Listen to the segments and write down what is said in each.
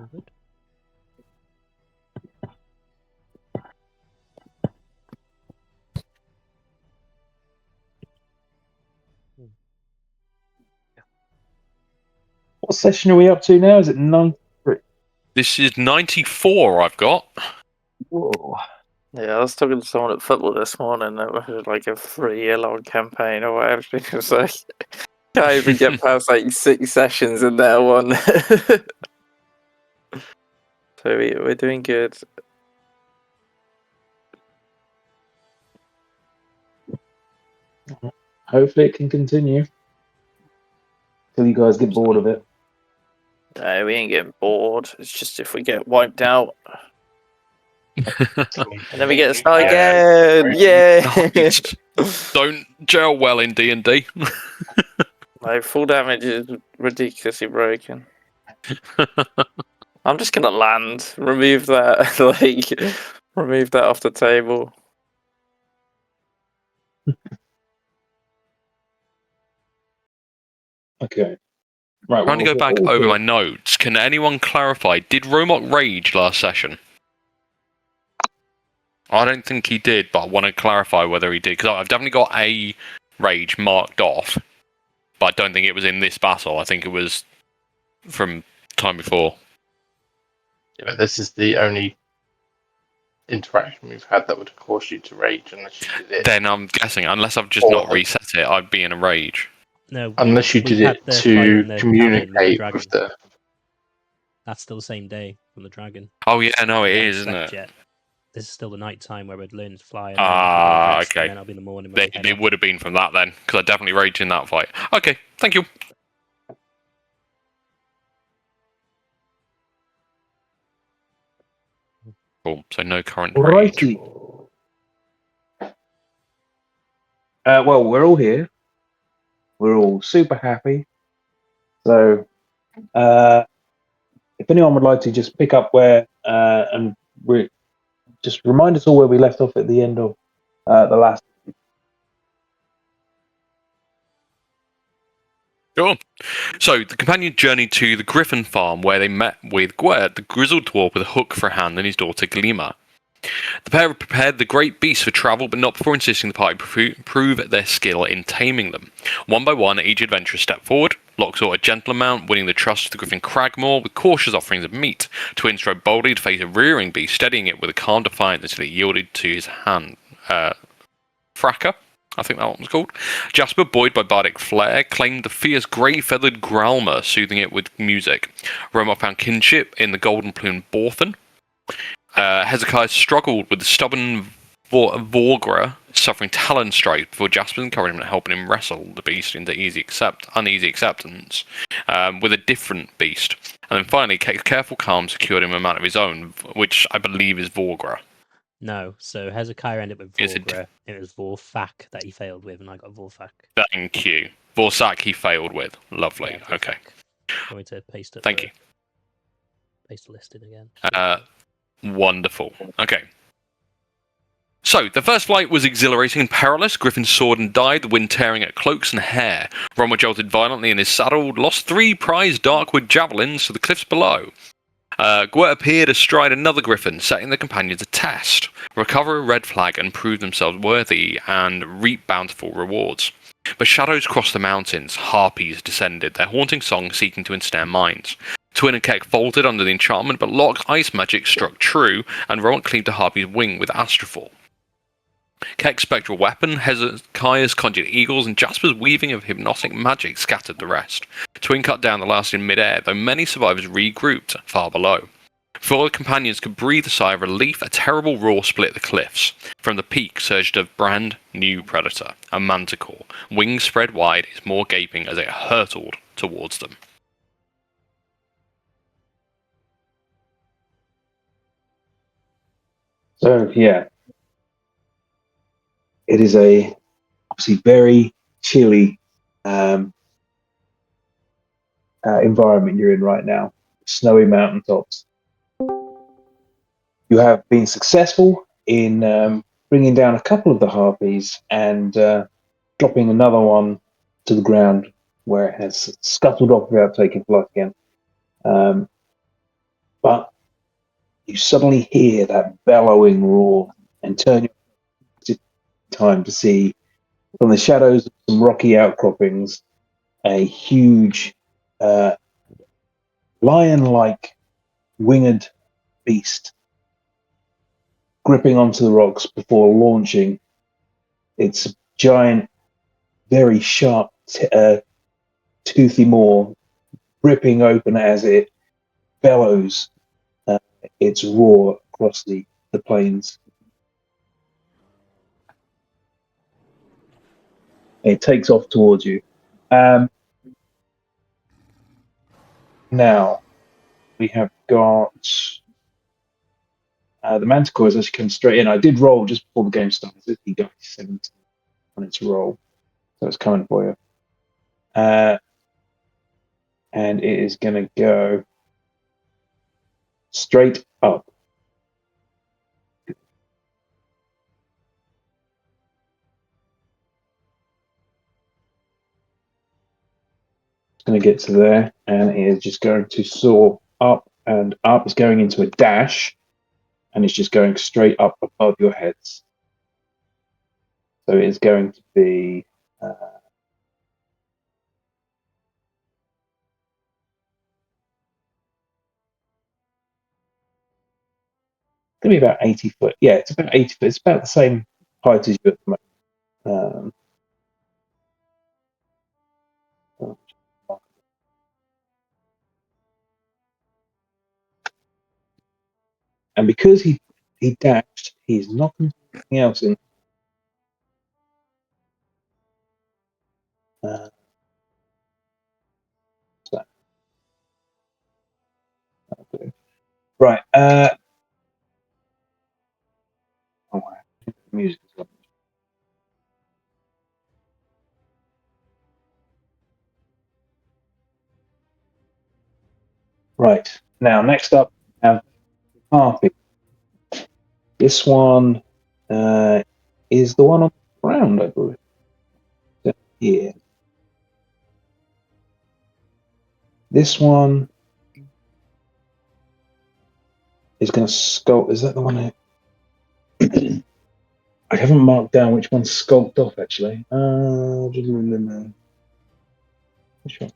All good. What session are we up to now? Is it 93? This is 94 I've got. Whoa. Yeah, I was talking to someone at football this morning that was like a 3-year-long campaign or whatever. It was like, can't even get past like 6 sessions in that one. So we're doing good. Hopefully it can continue till you guys get bored of it. No, we ain't getting bored. It's just if we get wiped out. And then we get to start again. Yeah. Don't gel well in D&D. Like full damage is ridiculously broken. I'm just gonna land. Remove that. Remove that off the table. Okay. Right. Trying to go back over my notes. Can anyone clarify? Did Romok rage last session? I don't think he did, but I want to clarify whether he did, because I've definitely got a rage marked off, but I don't think it was in this battle. I think it was from time before. Yeah, but this is the only interaction we've had that would cause you to rage unless you did it. Then I'm guessing, unless I've just not reset it, I'd be in a rage. No, Unless you we did had it the fight to in the communicate cabin with the... That's still the same day from the dragon. Oh yeah, no, it We haven't is, isn't slept it? yet. This is still the night time where we'd learn to fly. Okay. And then I'll be in the morning. When It would have been from that then, because I definitely raged in that fight. Okay, thank you. Cool. So no current rage. Alrighty. Well, we're all here. We're all super happy. So, if anyone would like to just pick up where and just remind us all where we left off at the end of the last. Sure. So the companion journeyed to the Griffin farm where they met with Gwert, the grizzled dwarf with a hook for a hand, and his daughter Glima. The pair prepared the great beasts for travel, but not before insisting the party prove their skill in taming them. One by one, each adventurer stepped forward. Locke sought a gentle amount, winning the trust of the Griffin Cragmore with cautious offerings of meat. Twin strode boldly to face a rearing beast, steadying it with a calm defiance until it yielded to his hand. Fracker, I think that one was called. Jasper, buoyed by bardic flair, claimed the fierce grey-feathered Growlmer, soothing it with music. Roma found kinship in the golden-plumed Borthen. Hezekiah struggled with the stubborn Vorgra, suffering talon strike before Jasper's encouragement helping him wrestle the beast into uneasy acceptance with a different beast. And then finally, careful calm secured him a mount of his own, which I believe is Vorgra. No, so Hezekiah ended up with Vorgra. It was Vorfak that he failed with, and I got Vorfak. Thank you. Vorsak he failed with. Lovely. Yeah, okay. I'm going to paste it. Thank you. Paste the listing again. Wonderful. Okay. So, the first flight was exhilarating and perilous. Griffin soared and died, the wind tearing at cloaks and hair. Rommel jolted violently in his saddle, lost 3 prized darkwood javelins to the cliffs below. Gwert appeared astride another griffin, setting the companions a test. Recover a red flag and prove themselves worthy and reap bountiful rewards. But shadows crossed the mountains, harpies descended, their haunting song seeking to ensnare minds. Twin and Keck folded under the enchantment, but Locke ice magic struck true, and Rowan cleaved a harpy's wing with Astrafall. Keck's spectral weapon, Hezekiah's conjured eagles, and Jasper's weaving of hypnotic magic scattered the rest. Twin cut down the last in midair, though many survivors regrouped far below. Before the companions could breathe a sigh of relief, a terrible roar split the cliffs. From the peak surged a brand new predator, a manticore, wings spread wide, its maw gaping as it hurtled towards them. So yeah, it is a obviously very chilly environment you're in right now. Snowy mountaintops. You have been successful in bringing down a couple of the harpies and dropping another one to the ground where it has scuttled off without taking flight again. but you suddenly hear that bellowing roar and turn your time to see from the shadows of some rocky outcroppings a huge lion-like winged beast gripping onto the rocks before launching its giant, very sharp, toothy maw, ripping open as it bellows its roar across the plains. It takes off towards you. Now, we have got the Manticore as she comes straight in. I did roll just before the game started. He got 17 on its roll. So it's coming for you. And it is going to go straight up. It's going to get to there, and it is just going to soar up and up. It's going into a dash, and it's just going straight up above your heads. So it is going to be going to be about 80 foot. Yeah, it's about 80 foot. It's about the same height as you at the moment. And because he dashed, he's knocking something else in. Right. Music as well. Right. Now, next up, we have Harpy. This one is the one on the ground, I believe. Here. This one is going to sculpt. Is that the one? I haven't marked down which one's sculpted off, actually. Which one?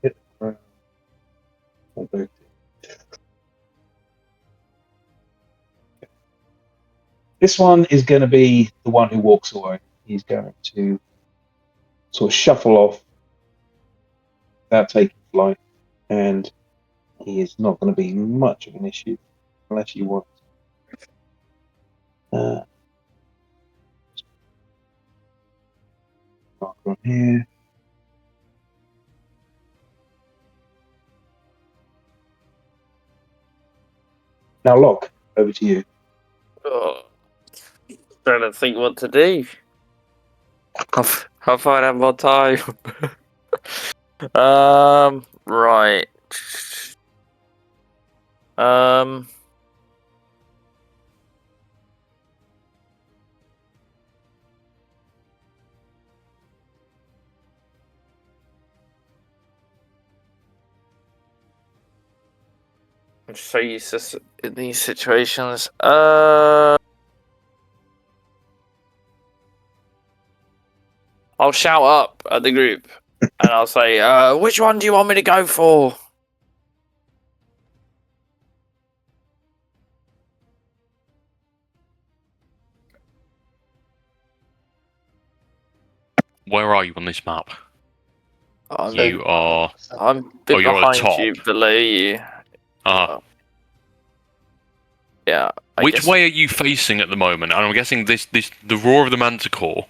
Hit the ground. This one is going to be the one who walks away. He's going to sort of shuffle off without taking flight, and he is not going to be much of an issue unless you want. Marker on here. Now, Locke, over to you. Oh, trying to think what to do. I'll find out more time. Right. I'm so used to in these situations. I'll shout up at the group and I'll say, which one do you want me to go for? Where are you on this map? I'm a bit you're behind you, below you. Yeah. Which way are you facing at the moment? And I'm guessing the roar of the Manticore,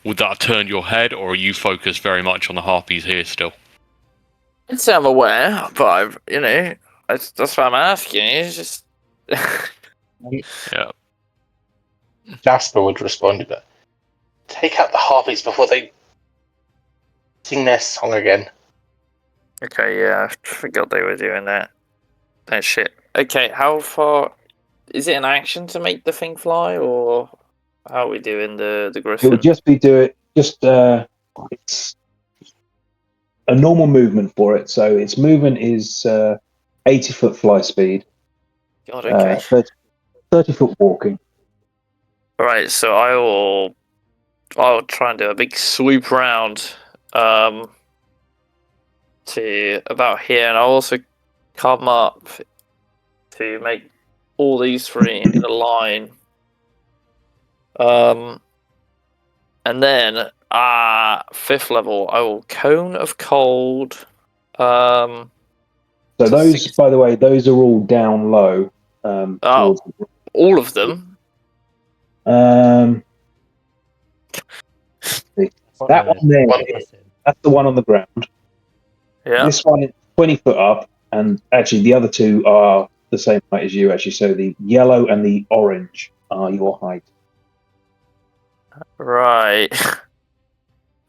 would that have turned your head, or are you focused very much on the harpies here still? I'd say I'm aware, but that's what I'm asking. It's just yeah. Jasper would respond to that. Take out the harpies before they sing their song again. Okay, yeah, I forgot they were doing that. That shit. Okay, how far is it an action to make the thing fly, or how are we doing the Griffin? It would just be it's a normal movement for it. So its movement is 8 80-foot fly speed, God, okay. 30-foot walking. Right, so I'll try and do a big swoop round to about here, and I'll also come up to make all these three in a line. And then 5th level, I will Cone of Cold. So those, by the way, those are all down low. Towards all of them. That one there, that's the one on the ground. Yeah. This one is 20 foot up, and actually the other two are the same height as you, actually. So the yellow and the orange are your height. Right.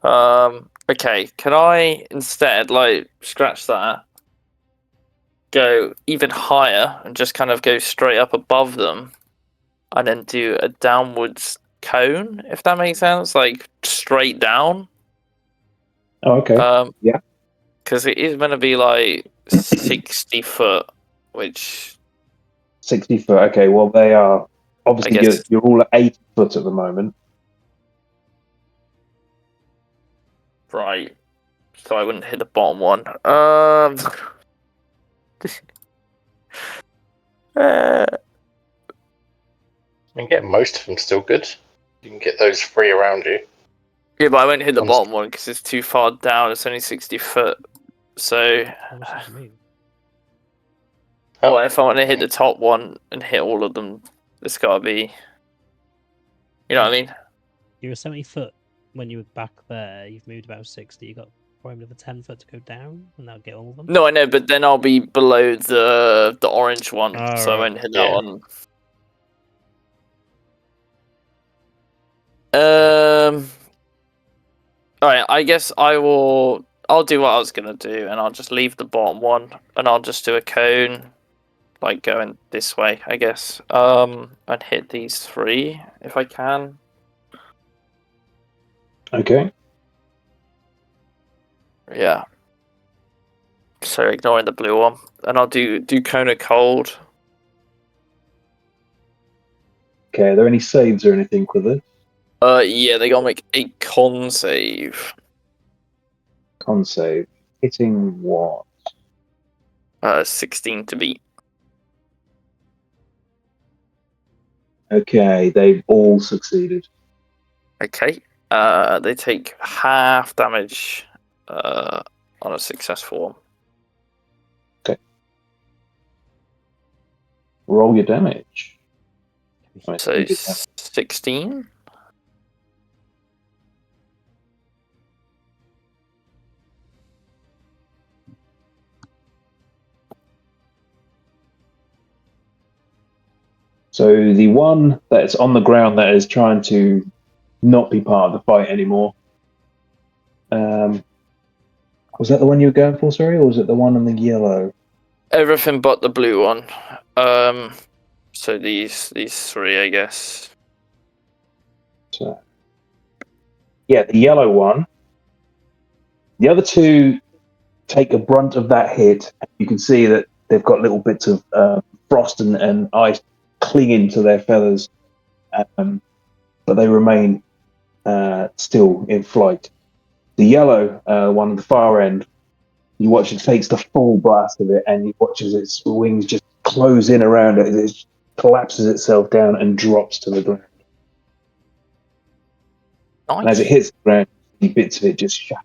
Okay, can I instead, scratch that, go even higher, and just kind of go straight up above them, and then do a downwards cone, if that makes sense? Like, straight down. Oh, okay. Yeah. Because it is going to be, 60 foot, which... 60 foot, okay. Well, they are... Obviously, you're all at 80 foot at the moment. Right. So I wouldn't hit the bottom one. I mean, get most of them still good. You can get those 3 around you. Yeah, but I won't hit the bottom one because it's too far down. It's only 60 foot. So... Well, if I want to hit the top one and hit all of them, it's got to be... You know what I mean? You were 70 foot when you were back there. You've moved about 60. You got probably another 10 foot to go down, and that'll get all of them. No, I know, but then I'll be below the orange one, so I won't hit that one. Alright, I guess I'll do what I was gonna do, and I'll just leave the bottom one, and I'll just do a cone, going this way, I guess. And hit these 3 if I can. Okay. Yeah. So ignoring the blue one, and I'll do Cone of Cold. Okay, are there any saves or anything with it? Yeah, they gotta make a con save. Con save. Hitting what? 16 to beat. Okay, they've all succeeded. Okay. They take half damage on a successful one. Okay. Roll your damage. So 16? So the one that's on the ground that is trying to not be part of the fight anymore. Was that the one you were going for, sorry, or was it the one in the yellow? Everything but the blue one. So these 3, I guess. So, yeah, the yellow one. The other 2 take a brunt of that hit. You can see that they've got little bits of frost and ice clinging to their feathers, but they remain still in flight. The yellow one at the far end, you watch it takes the full blast of it, and you watch as its wings just close in around it. It collapses itself down and drops to the ground. Nice. And as it hits the ground, the bits of it just shatter.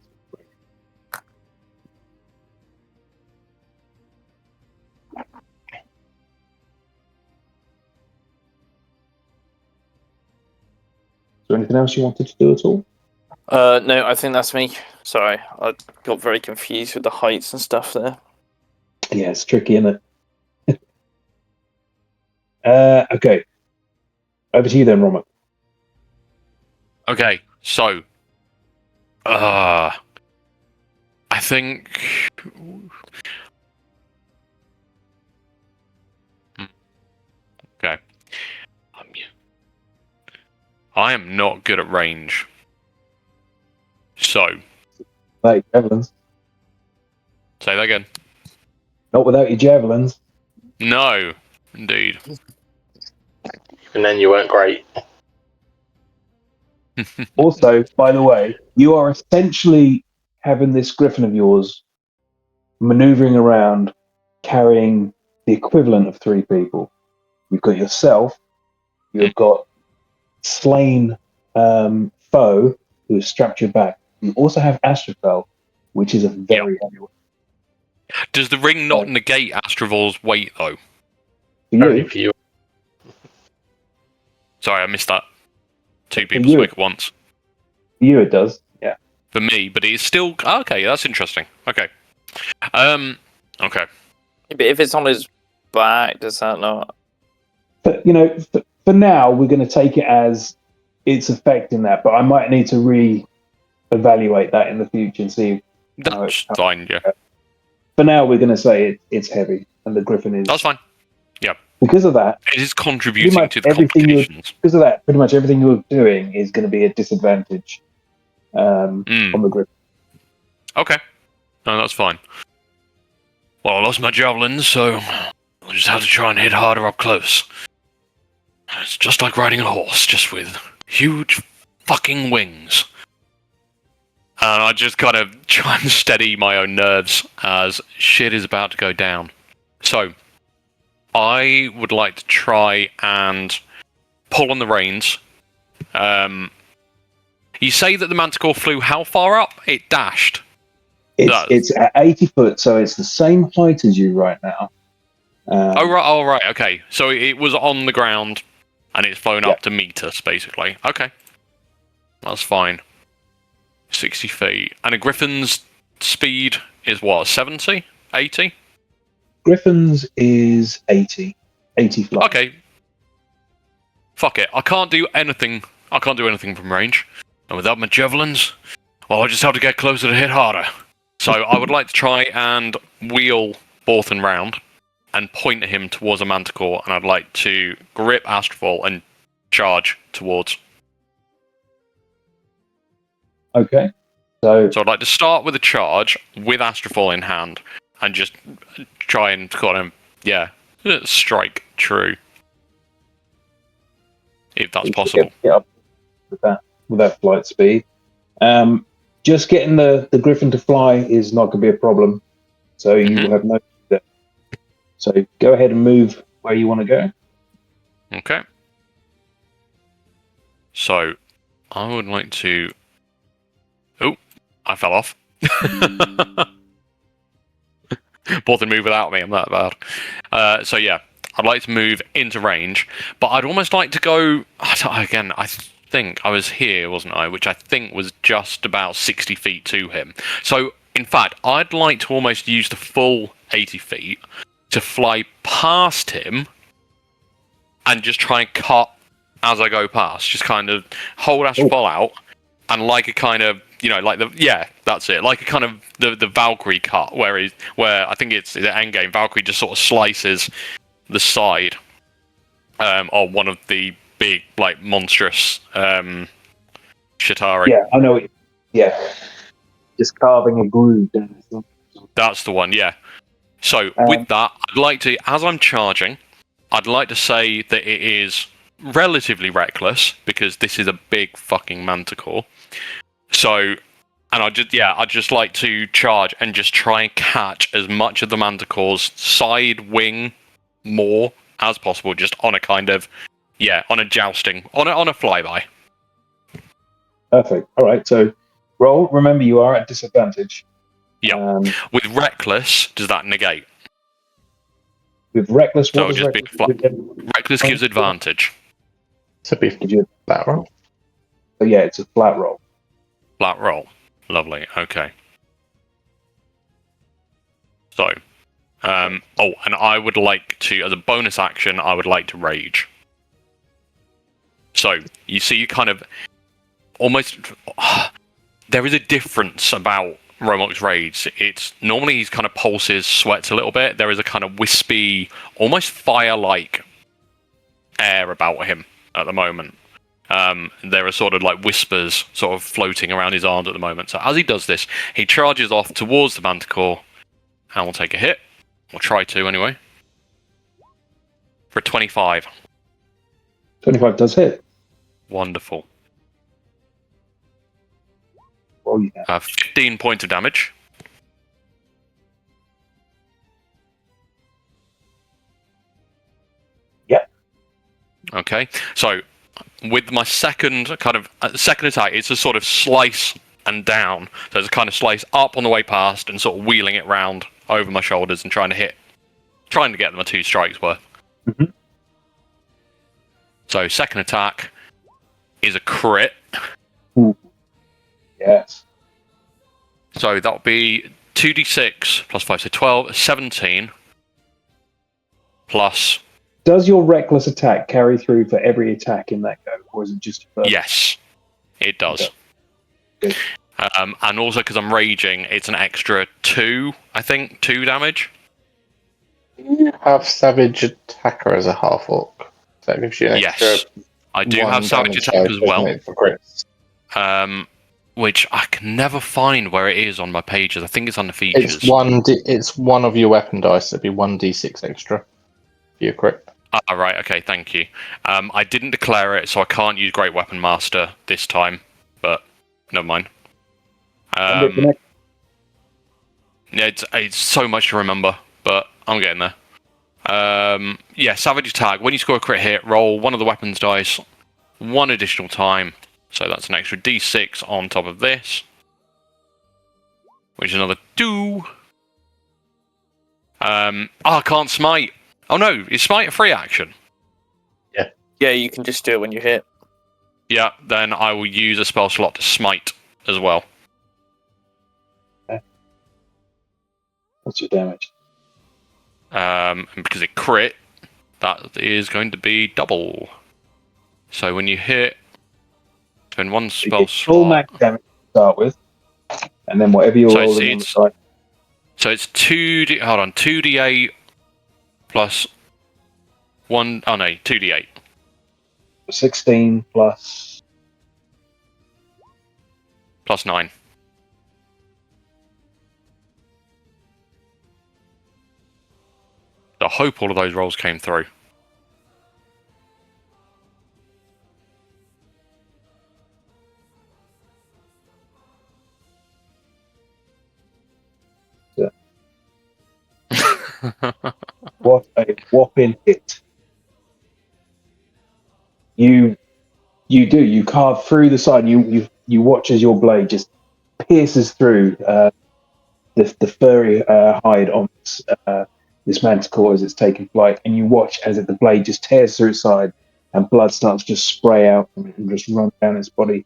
Is there anything else you wanted to do at all? No, I think that's me. Sorry, I got very confused with the heights and stuff there. Yeah, it's tricky, isn't it? Okay. Over to you then, Roman. Okay, so I think okay. I am not good at range. So Like Evans. say that again. Not without your javelins. No, indeed. Even then, you weren't great. Also, by the way, you are essentially having this griffin of yours maneuvering around, carrying the equivalent of 3 people. You've got yourself, you've got slain foe who has strapped your back. You also have Astrophel, which is a very heavy one. Does the ring not negate Astrovol's weight, though? Only for you. Sorry, I missed that. 2 people speak at once. For you, it does. Yeah. For me, but it's still okay. That's interesting. Okay. Okay. But if it's on his back, does that not? But for now, we're going to take it as it's affecting that. But I might need to re-evaluate that in the future and see. That's fine. Yeah. For now, we're going to say it's heavy, and the griffin is. That's fine. Yeah. Because of that, it is contributing to the complications. Because of that, pretty much everything you're doing is going to be a disadvantage on the griffin. Okay. No, that's fine. Well, I lost my javelins, so I'll just have to try and hit harder up close. It's just like riding a horse, just with huge fucking wings. And I just kind of try and steady my own nerves as shit is about to go down. So, I would like to try and pull on the reins. You say that the Manticore flew how far up? It dashed. It's at 80 foot, so it's the same height as you right now. Right, okay. So it was on the ground, and it's flown up to meet us, basically. Okay. That's fine. 60 feet. And a griffin's speed is what, 70? 80? Griffin's is 80. 80 flight. Okay. Fuck it. I can't do anything from range. And without my javelins, well, I just have to get closer to hit harder. So I would like to try and wheel Borthon round and point at him towards a Manticore, and I'd like to grip Astrophal and charge towards. Okay. So I'd like to start with a charge with Astrophal in hand and just try and kind of, strike true. If that's possible. Get up with that flight speed. Just getting the griffin to fly is not going to be a problem. So you will have no. So go ahead and move where you want to go. Okay. So I would like to. Oh, I fell off. Borthon moved without me. I'm that bad. So yeah, I'd like to move into range, but I'd almost like to go. Again, I think I was here, wasn't I? Which I think was just about 60 feet to him. So, in fact, I'd like to almost use the full 80 feet to fly past him and just try and cut as I go past. Just kind of hold Astrophal out and like a kind of, that's it. Like a kind of the Valkyrie cut where I think it's the endgame. Valkyrie just sort of slices the side of one of the big, monstrous Chitauri. Yeah, I know it. Yeah. Just carving a groove down. That's the one, yeah. So, with that, I'd like to, as I'm charging, I'd like to say that it is relatively reckless, because this is a big fucking Manticore. So, and I'd just like to charge and just try and catch as much of the Manticore's side wing more as possible, just on a kind of, on a jousting, on a flyby. Perfect. All right, so roll. Remember, you are at disadvantage. Yeah. With reckless, does that negate? With reckless, what does reckless gives advantage. So be flat roll. So yeah, it's a flat roll. Flat roll. Lovely. Okay. So, and I would like to, as a bonus action, I would like to rage. So, you see, kind of, almost, there is a difference about Romok's rage. It's, normally he's kind of pulses, sweats a little bit. There is a kind of wispy, almost fire-like air about him at the moment. There are sort of like whispers sort of floating around his arms at the moment. So as he does this, he charges off towards the Manticore and will take a hit. Or try to, anyway. For a 25. 25 does hit. Wonderful. Roll you down. 15 points of damage. Yep. Okay, so with my second second attack, it's a sort of slice and down. So it's a kind of slice up on the way past and sort of wheeling it round over my shoulders and trying to get them a 2 strikes worth. Mhm. So second attack is a crit. Ooh. Yes. So that'll be 2d6 plus 5, so 12, 17 plus. Does your reckless attack carry through for every attack in that go, or is it just for... Yes, it does. Okay. And also because I'm raging, it's an extra 2, I think, 2 damage. You have Savage Attacker as a half orc. So that gives you an extra. Yes, I do 1 have Savage damage Attack die, as well. doesn't it, for crits? Which I can never find where it is on my pages. I think it's on the features. It's one of your weapon dice. It'd be 1d6 extra for your crit. Right, okay, thank you. I didn't declare it, so I can't use Great Weapon Master this time, but never mind. Yeah, it's so much to remember, but I'm getting there. Yeah, Savage Attack. When you score a crit hit, roll one of the weapons dice 1 additional time. So that's an extra d6 on top of this, which is another 2. I can't smite. Oh no, is smite a free action? Yeah, you can just do it when you hit. Yeah, then I will use a spell slot to smite as well. Okay. What's your damage? And because it crit, that is going to be double. So when you hit, spend 1 spell slot. Full max damage to start with, and then whatever you're rolling on the side. So it's 2d8 plus 1. Oh no, 2d8. 16 plus 9. I hope all of those rolls came through. Yeah. What a whopping hit. You carve through the side. You watch as your blade just pierces through the furry hide on this manticore as it's taking flight, and you watch as the blade just tears through its side, and blood starts to just spray out from it and just run down its body.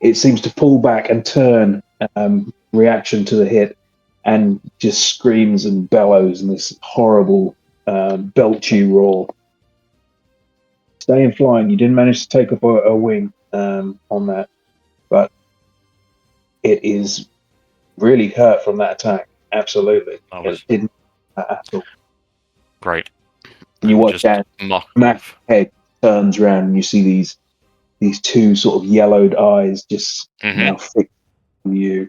It seems to pull back and turn, reaction to the hit, and just screams and bellows in this horrible belchy roar. Staying flying, you didn't manage to take up a wing on that, but it is really hurt from that attack. Absolutely, it didn't at all. Great. And you watch that Mac's head turns around, and you see these 2 sort of yellowed eyes just now fixed on you.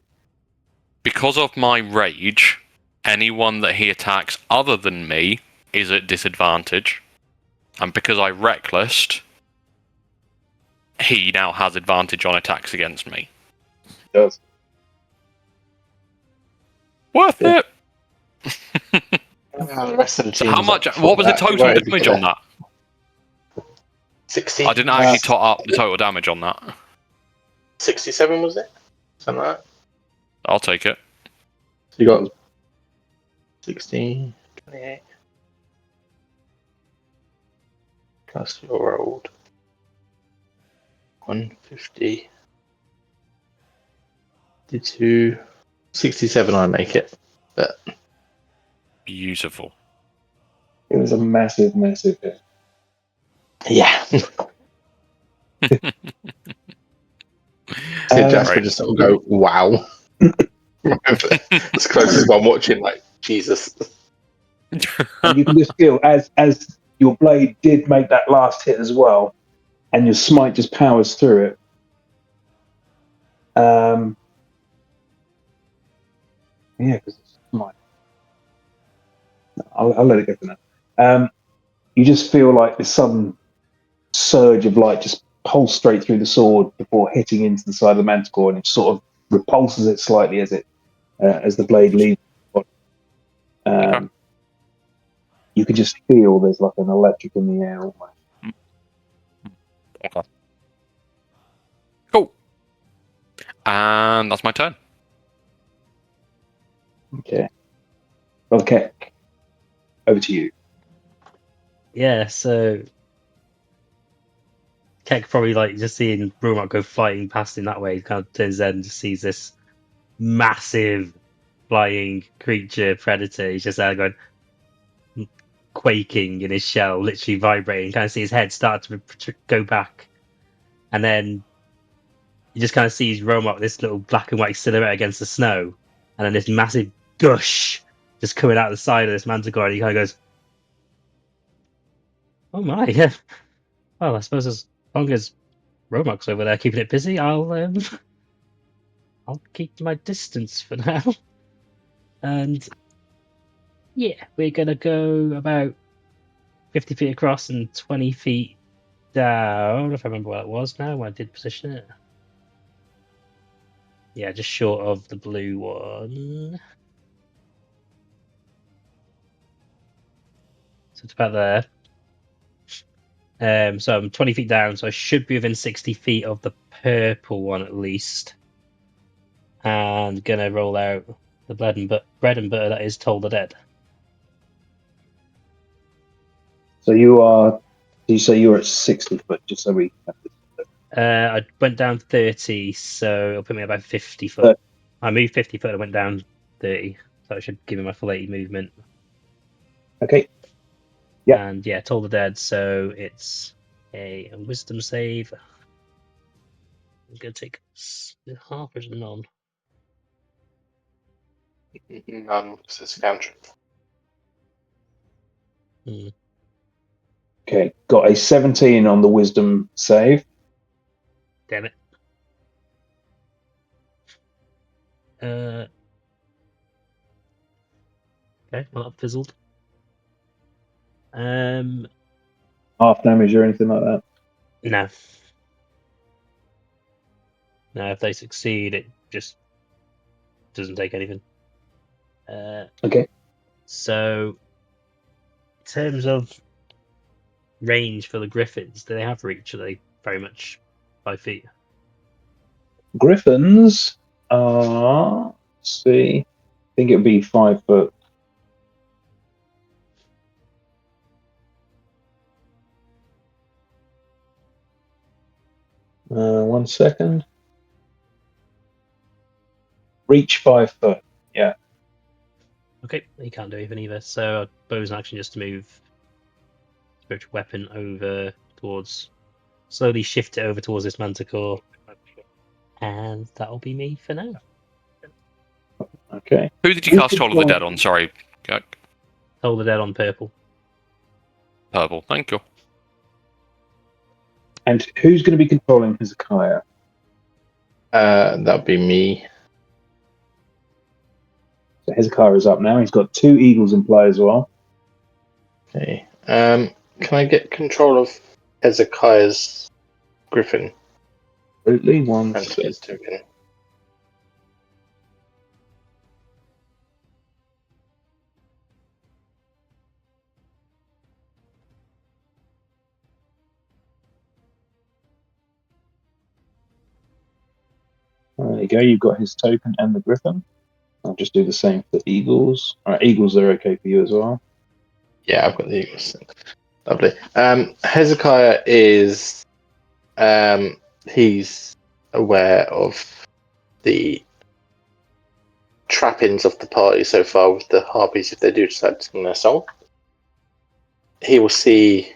Because of my rage, anyone that he attacks other than me is at disadvantage. And because I recklessed, he now has advantage on attacks against me. He does. Worth it! The rest of the So team how much? What was the total damage on that? 60. I didn't actually tot up the total damage on that. 67 was it? Something like that. I'll take it. So you got 16, 28. Plus your rolled 150. Did 67 I make it. But Beautiful. It was a massive hit. yeah. Jasper just sort of go, wow. It's close as I'm watching, like, Jesus. And you can just feel as your blade did make that last hit as well, and your smite just powers through it. Yeah, because it's smite. I'll let it go for now. You just feel like this sudden surge of light just pulse straight through the sword before hitting into the side of the manticore, and it sort of repulses it slightly as the blade leaves. Okay. You can just feel there's like an electric in the air almost. Okay. Cool. And that's my turn. Okay. Brother Keck, over to you. Yeah, so Keck probably like just seeing Romark go flying past him that way, he kind of turns his head and just sees this massive flying creature predator. He's just there going quaking in his shell, literally vibrating. Kind of see his head start to go back, and then you just kind of see Romark, this little black and white silhouette against the snow, and then this massive gush just coming out the side of this manticore, and he kind of goes, "Oh my, yeah. Well, I suppose as long as Romark's over there keeping it busy, I'll keep my distance for now." And yeah, we're gonna go about 50 feet across and 20 feet down, if I remember what it was now when I did position it. Yeah, just short of the blue one. So it's about there. So I'm 20 feet down, so I should be within 60 feet of the purple one at least. And gonna roll out the bread and butter that is Toll the Dead. So you say you were at 60 foot, just so we have this. I went down 30, so it'll put me about 50 foot. I moved 50 foot, I went down 30, so it should give me my full 80 movement. Okay. Yeah. And yeah, Toll the Dead, so it's a wisdom save. I'm going to take half or none. None, because it's a cantrip. Okay. Got a 17 on the wisdom save. Damn it. Okay, well, that fizzled. Half damage or anything like that? No. No, if they succeed, it just doesn't take anything. Okay. So, in terms of range for the griffins, do they have reach? Are they very much 5 feet? Griffins are, let's see, I think it would be 5 foot. One second. Reach 5 foot. Yeah. Okay, he can't do anything either. So, bonus action just to move spiritual weapon over towards, slowly shift it over towards this manticore, and that'll be me for now. Okay. Who did you cast Toll of the Dead on? Sorry. Toll the Dead on purple. Purple. Thank you. And who's going to be controlling Hezekiah? That'd be me. So Hezekiah is up now. He's got 2 eagles in play as well. Okay. Can I get control of Hezekiah's griffin? Absolutely. One And second. his token. There you go. You've got his token and the griffin. I'll just do the same for the eagles. All right, eagles are okay for you as well. Yeah, I've got the eagles. Lovely. Hezekiah is he's aware of the trappings of the party so far with the harpies if they do decide to sing their song. He will see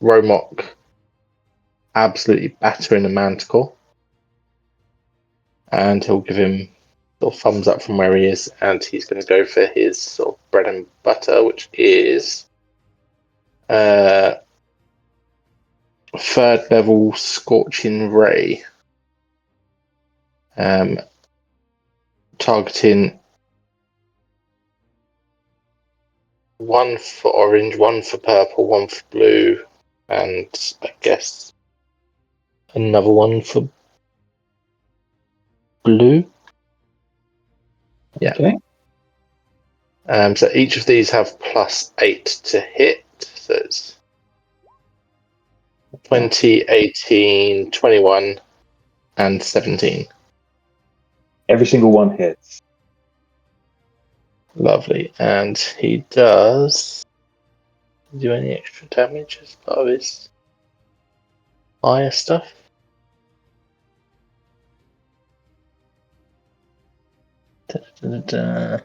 Romok absolutely battering a manticore. And he'll give him sort of thumbs up from where he is, and he's going to go for his sort of bread and butter, which is 3rd level Scorching Ray. Targeting one for orange, one for purple, one for blue, and I guess another one for blue. Yeah. Okay. So each of these have +8 to hit. So it's 20, 18, 21, and 17. Every single one hits. Lovely. And he does do any extra damage as part of his fire stuff? Da-da-da-da.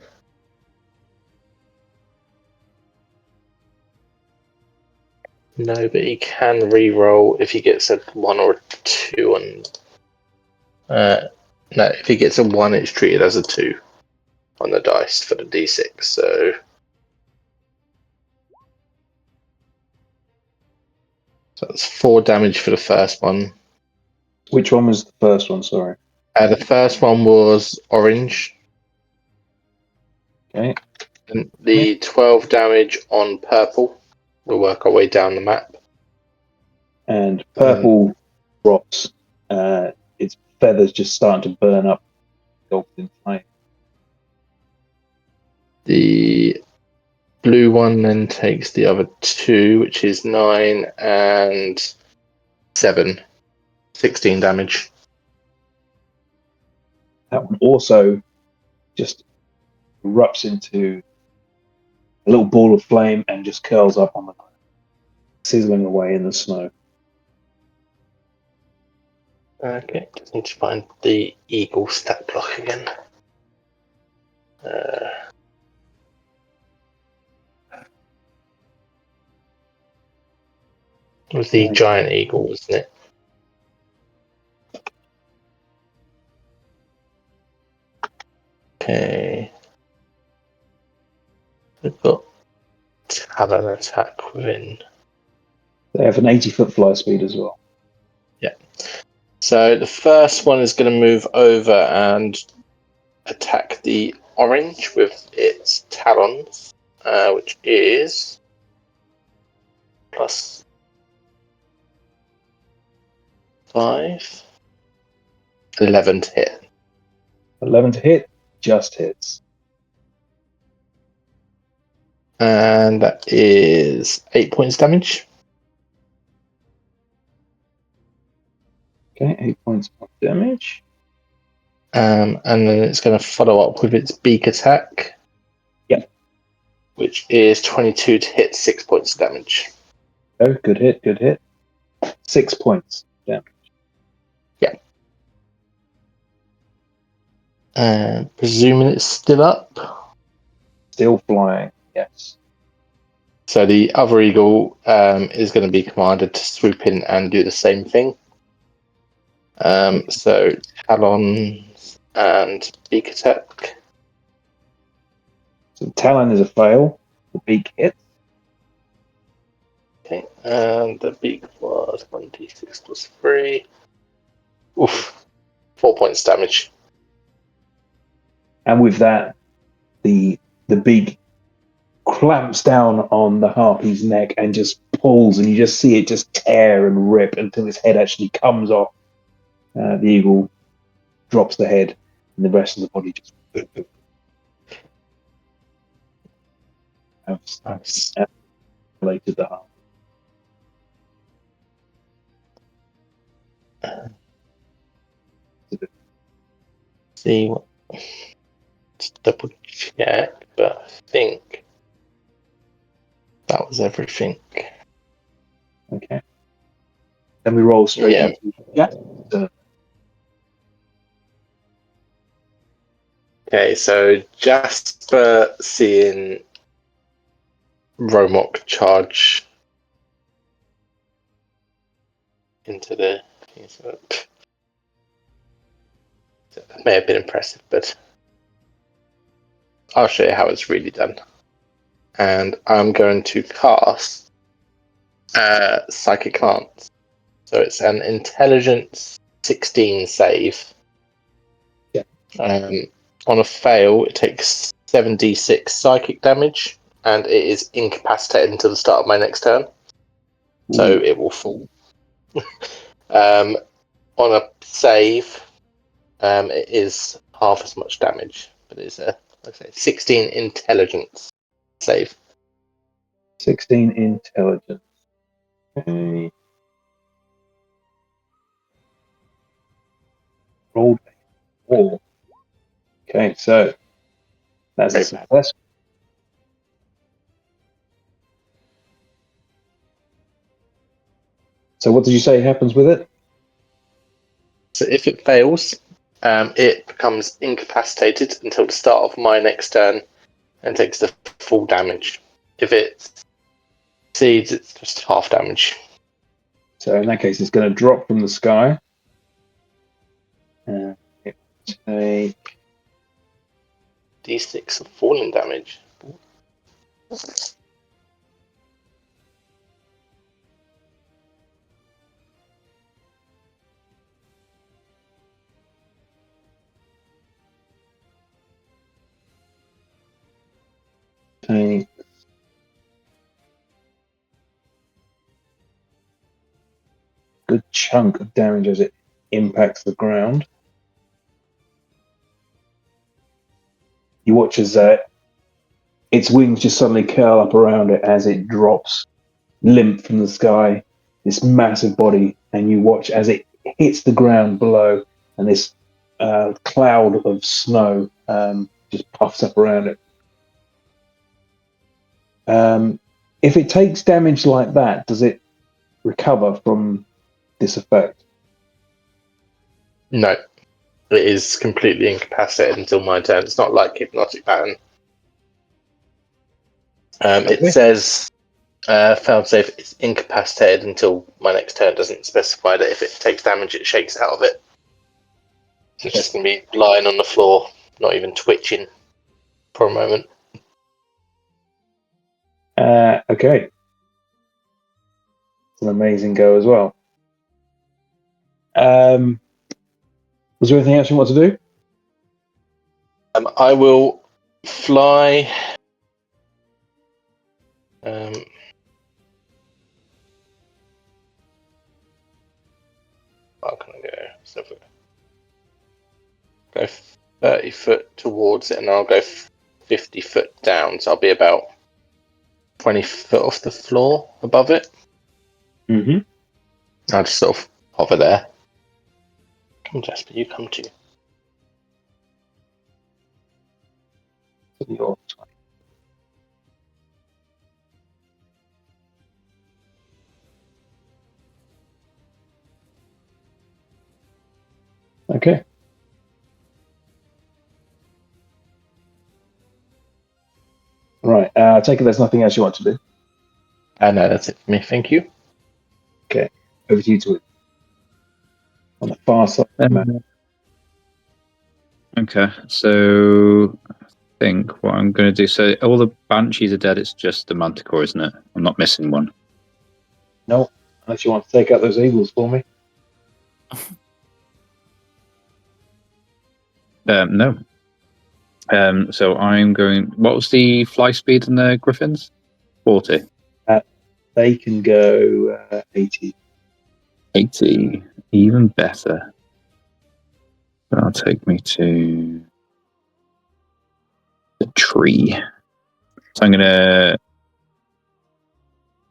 No, but he can re-roll if he gets a 1 or a 2 on. No, if he gets a 1, it's treated as a 2 on the dice for the d6. So that's 4 damage for the first one. Which one was the first one? Sorry. The first one was orange. Okay. And the 12 damage on purple. We'll work our way down the map. And purple drops. Its feathers just starting to burn up, engulfed in flame. The blue one then takes the other 2, which is 9 and 7. 16 damage. That one also just erupts into a little ball of flame and just curls up on the ground, sizzling away in the snow. Okay, just need to find the eagle stat block again. It was the giant eagle, wasn't it? Okay. We've got talon attack within. They have an 80-foot fly speed as well. Yeah. So the first one is going to move over and attack the orange with its talons, which is +5. 11 to hit. 11 to hit, just hits. And that is 8 points damage. Okay, 8 points of damage. And then it's going to follow up with its beak attack. Yep. Which is 22 to hit, 6 points of damage. Oh, good hit, good hit. 6 points damage. And presuming it's still up. Still flying, yes. So the other eagle is going to be commanded to swoop in and do the same thing. So talons and beak attack. So the talon is a fail. The beak hits. Okay, and the beak was 1d6 plus 3. Oof, 4 points damage. And with that, the beak clamps down on the harpy's neck and just pulls, and you just see it just tear and rip until its head actually comes off. The eagle drops the head, and the rest of the body just Nice. related the harp. See what. Just double check, but I think that was everything. Okay. Then we roll straight Yeah. into Okay, so Jasper seeing Romok charge into the. That may have been impressive, but I'll show you how it's really done. And I'm going to cast Psychic Lance. So it's an intelligence 16 save. Yeah. On a fail, it takes 7d6 psychic damage, and it is incapacitated until the start of my next turn. So it will fall. On a save, it is half as much damage, but it's a 16 intelligence save. 16 intelligence. Okay. Rolled a 4. Okay, so that's a Okay. success. So what did you say happens with it? So if it fails, it becomes incapacitated until the start of my next turn and takes the full damage. If it succeeds, it's just half damage. So in that case, it's going to drop from the sky. It will take D6 of falling damage. a good chunk of damage as it impacts the ground. You watch as its wings just suddenly curl up around it as it drops limp from the sky, this massive body, and you watch as it hits the ground below, and this cloud of snow just puffs up around it. If it takes damage like that, does it recover from this effect? No, it is completely incapacitated until my turn. It's not like hypnotic pattern. Okay. It says failed save is incapacitated until my next turn. It doesn't specify that if it takes damage, it shakes out of it. So it's just going to be lying on the floor, not even twitching for a moment. Okay. It's an amazing go as well. Was there anything else you want to do? I will fly. How can I go? So go 30 foot towards it, and I'll go 50 foot down. So I'll be about 20 foot off the floor above it. Mm-hmm. I'll just sort of hover there. Come, Jasper, you come too. Okay. Right. I take it there's nothing else you want to do. No, that's it for me. Thank you. Okay. Over to you, Tweet. On the far side of the map. Okay, so I think what I'm going to do. So all the banshees are dead. It's just the manticore, isn't it? I'm not missing one. No, unless you want to take out those eagles for me. No. So I'm going. What was the fly speed in the griffins? 40. They can go 80. 80. Even better. That'll take me to the tree. So I'm going to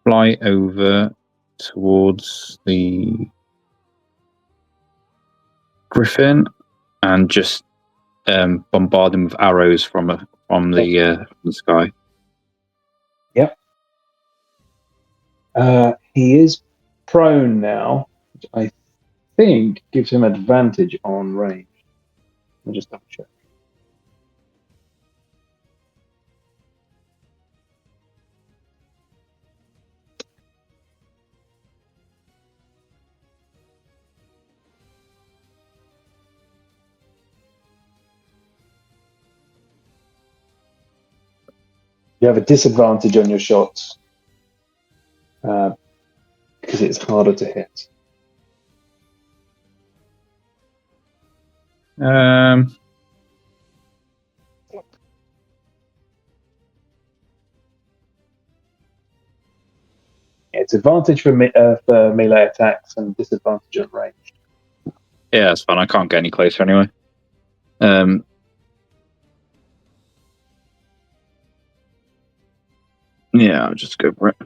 fly over towards the griffin and just bombard him with arrows from the sky. Yep. He is prone now, which I think gives him advantage on range. I'll just double check. You have a disadvantage on your shots because it's harder to hit. It's advantage for melee attacks and disadvantage on range. Yeah, that's fine. I can't get any closer anyway. Yeah, I'll just go for it.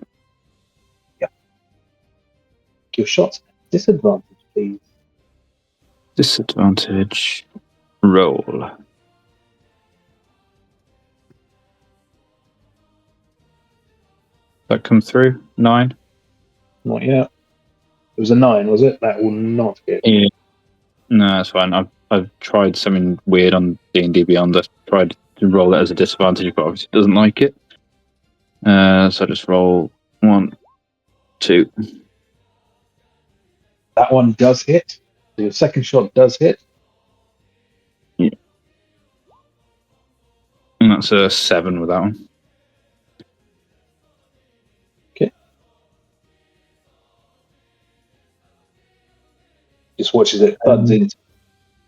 Your shots disadvantage, please. Disadvantage. Roll. That come through? 9? Not yet. It was a 9, was it? That will not hit. Yeah. No, that's fine. I've tried something weird on D&D Beyond. I tried to roll it as a disadvantage, but obviously it doesn't like it. So I just roll 1, 2. That one does hit. So your second shot does hit. Yeah. And that's a 7 with that one. Just watches it thuds into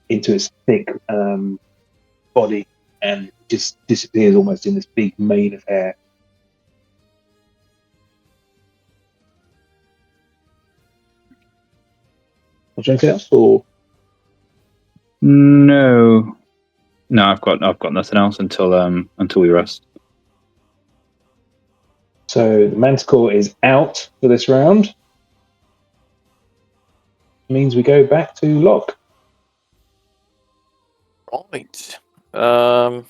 its thick body and just disappears almost in this big mane of hair. Was there anything else? Or No, I've got nothing else until we rest. so the Manticore is out for this round. Means we go back to Locke. Right. I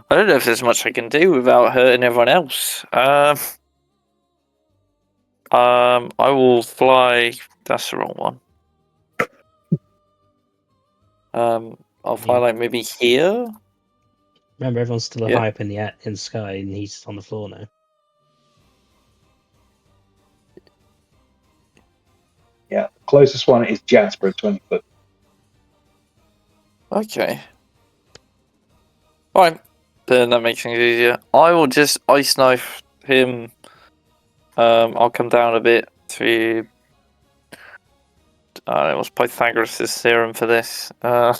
don't know if there's much I can do without hurting everyone else. I will fly. That's the wrong one. I'll fly like maybe here. Remember, everyone's still Yeah. high up in the sky, and he's on the floor now. Yeah, the closest one is Jasper at 20 foot. Okay. Fine. Then that makes things easier. I will just ice knife him. I'll come down a bit to. I don't know, what's Pythagoras' theorem for this? Well,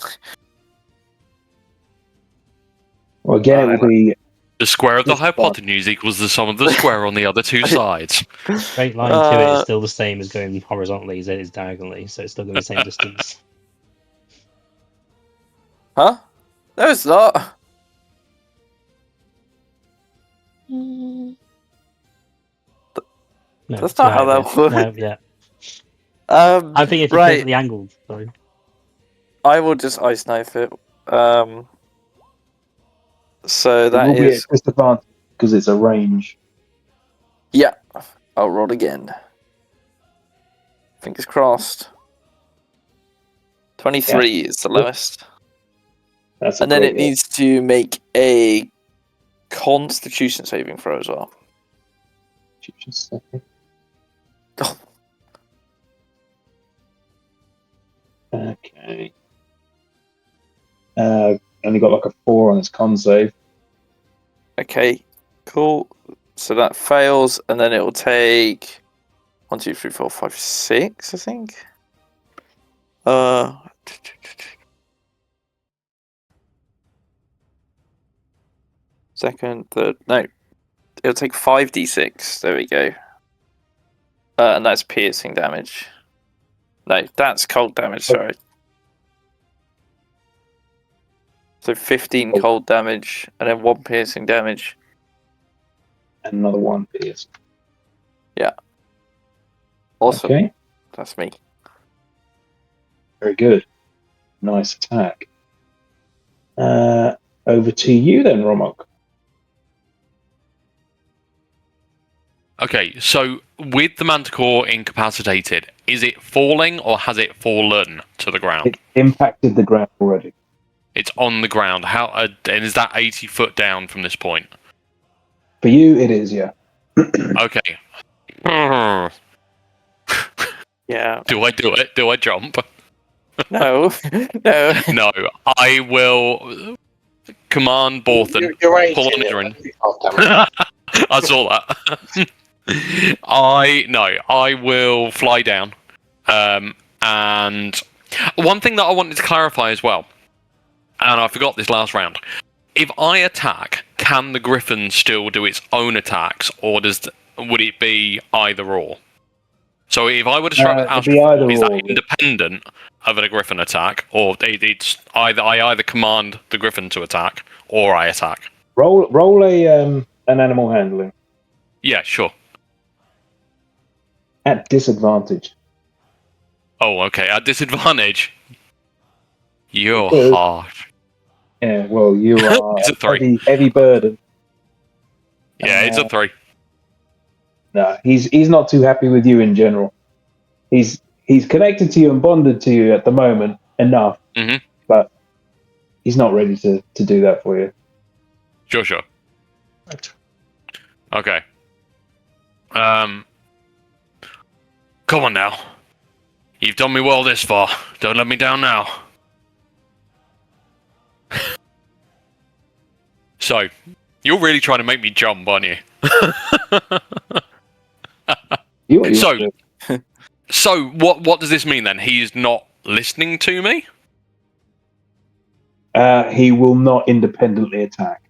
again, it will be The square of the This one. hypotenuse equals the sum of the square on the other two sides. Straight line to it is still the same as going horizontally as it is diagonally, so it's still going to be the same distance. Huh? No, it's not. No, That's it's not how right, that yeah. works. No, yeah. I'm thinking if you're Right. perfectly angled. Sorry. I will just ice knife it. So it that will be is. at disadvantage because it's a range. Yeah. I'll roll again. Fingers crossed. 23 is the lowest. That's a And then great it needs to make a Constitution saving throw as well. hit. Just a second. Oh. Okay. Only got like a 4 on its con save. Okay, cool. So that fails, and then it will take 1, 2, 3, 4, 5, 6, I think. Second, third, no. It'll take 5d6. There we go. And that's piercing damage. No, that's cold damage, sorry. So 15 cold damage, and then 1 piercing damage. And another 1 pierce. Awesome. Okay. That's me. Very good. Nice attack. Over to you then, Romok. Okay, so with the Manticore incapacitated, is it falling or has it fallen to the ground? It impacted the ground already. It's on the ground. How and is that 80 foot down from this point? For you, it is, yeah. Okay. Yeah. Do I do it? Do I jump? No. No. No. I will command Borthen. You're right. Pull on Aaron. Half damage. I saw that. I will fly down. And one thing that I wanted to clarify as well, and I forgot this last round. If I attack, can the Griffin still do its own attacks, or does would it be either or? So if I were to strike with it'd be Astral Form, either is that or. independent of a Griffin attack, or it's I either command the Griffin to attack or I attack? Roll an animal handling Yeah, sure. at disadvantage. Oh, okay. At disadvantage. You're Good. harsh. Yeah, well, you are It's a 3. heavy burden. Yeah, it's a 3. No, he's not too happy with you in general. He's connected to you and bonded to you at the moment enough, but he's not ready to do that for you. Sure. Okay. Come on now. You've done me well this far. Don't let me down now. So, you're really trying to make me jump, aren't you? So what does this mean then? He's not listening to me? He will not independently attack.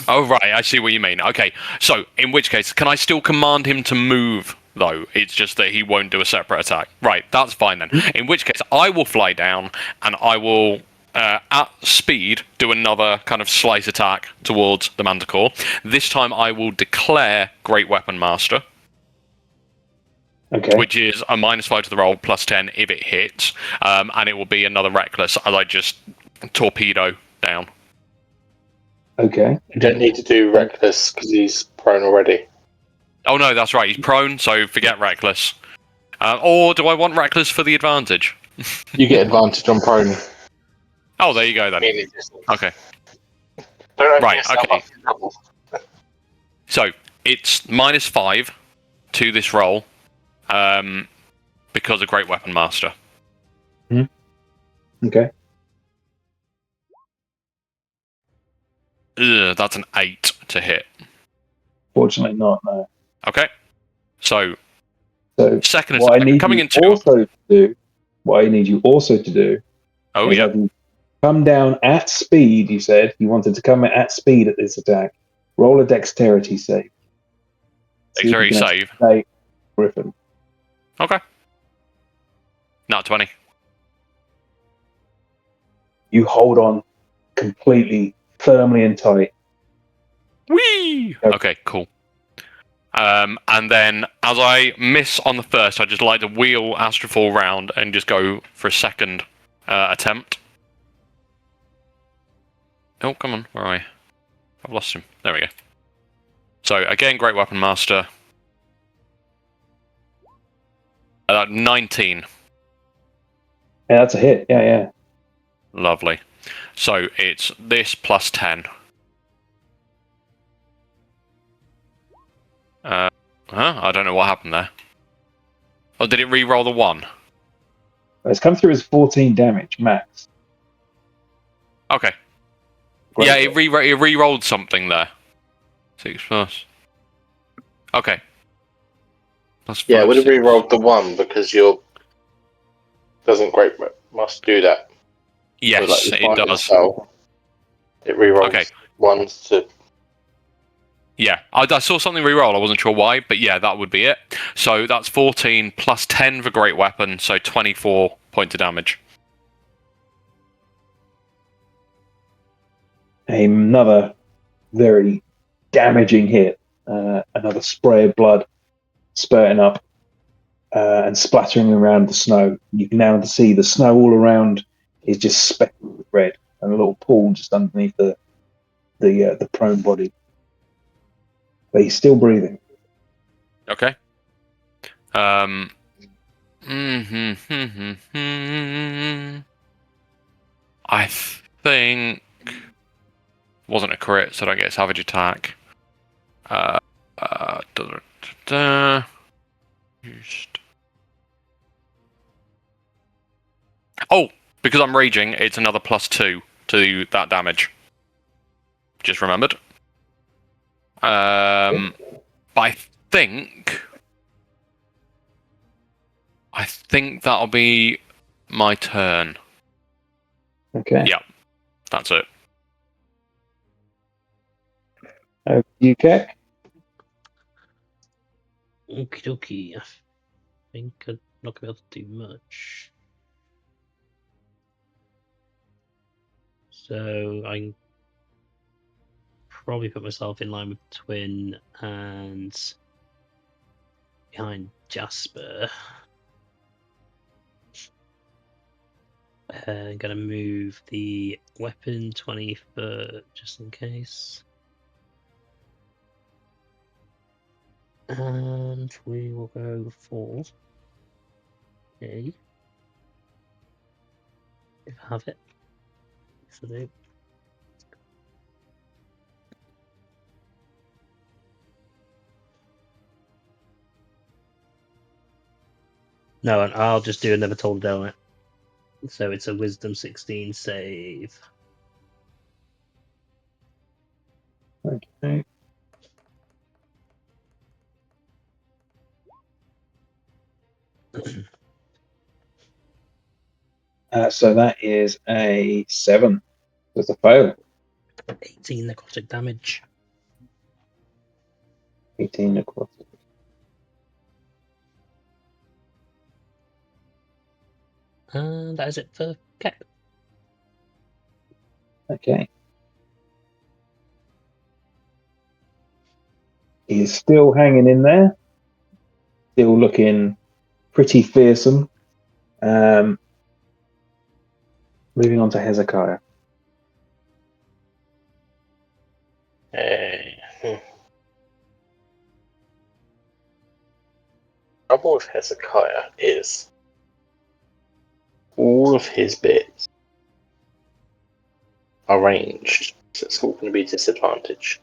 Oh, right. I see what you mean. Okay. So, in which case, can I still command him to move, though? It's just that he won't do a separate attack. Right. That's fine then. In which case, I will fly down and I will, at speed, do another kind of slice attack towards the Manticore. This time I will declare Great Weapon Master. Okay. Which is a -5 to the roll, +10 if it hits. And it will be another Reckless as I just torpedo down. Okay. You don't need to do Reckless because he's prone already. Oh no, that's right. He's prone, so forget Reckless. Or do I want Reckless for the advantage? You get advantage on prone. Oh, there you go then. Okay. Right, okay. So, it's -5 to this roll because of Great Weapon Master. Okay. Ugh, that's an 8 to hit. Fortunately not, no. Okay. So, So second what I attack need coming you in 2. also to do, what I need you also to do Oh, is yeah. have you come down at speed. You said you wanted to come at speed at this attack. Roll a dexterity save. See if you Dexterity can save. escape Griffin. Okay. Not 20. You hold on completely, firmly and tight. Whee! Okay, cool. And then, as I miss on the first, I just like to wheel Astrofall round and just go for a second attempt. Oh, come on, where are I? I've lost him. There we go. So, again, Great Weapon Master. 19. Yeah, that's a hit. Yeah. Lovely. So, it's this +10. I don't know what happened there. Oh, did it re-roll the 1? It's come through as 14 damage max. Okay. Great. Yeah, it re-rolled something there. 6+. Okay. Yeah, it would have re-rolled the 1 because your doesn't Great must do that. Yes, So, like, it does. Spell, it re-rolls Okay. 1s to. Yeah, I saw something re-roll. I wasn't sure why, but yeah, that would be it. So that's 14 plus 10 for Great Weapon, so 24 points of damage. Another very damaging hit. Another spray of blood spurting up and splattering around the snow. You can now see the snow all around is just speckled with red, and a little pool just underneath the prone body. But he's still breathing. Okay. I think wasn't a crit, so I don't get savage attack. Oh, because I'm raging, it's another +2 to that damage. Just remembered. But I think that'll be my turn. Okay. Yeah, that's it. You, Keck? Okie dokie. I think I'm not going to be able to do much. So I can probably put myself in line with Twin and behind Jasper. I'm going to move the weapon 20 foot just in case. And we will go for A. If I have it. Yes, I do. No, and I'll just do another total on it. So it's a Wisdom 16 save. Okay. So that is a 7. That's a fail. 18 necrotic damage. 18 necrotic. And that is it for Keck. Okay. He's still hanging in there. Still looking pretty fearsome. Moving on to Hezekiah. Trouble with Hezekiah is all of his bits are ranged, so it's all going to be a disadvantage.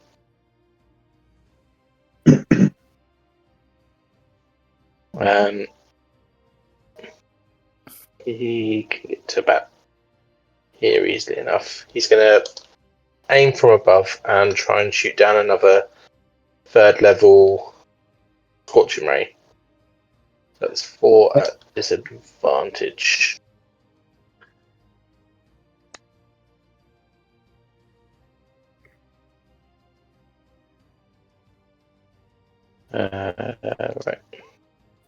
He can get to about here easily enough. He's going to aim from above and try and shoot down another 3rd level Scorching Ray. So it's 4 at disadvantage. Right.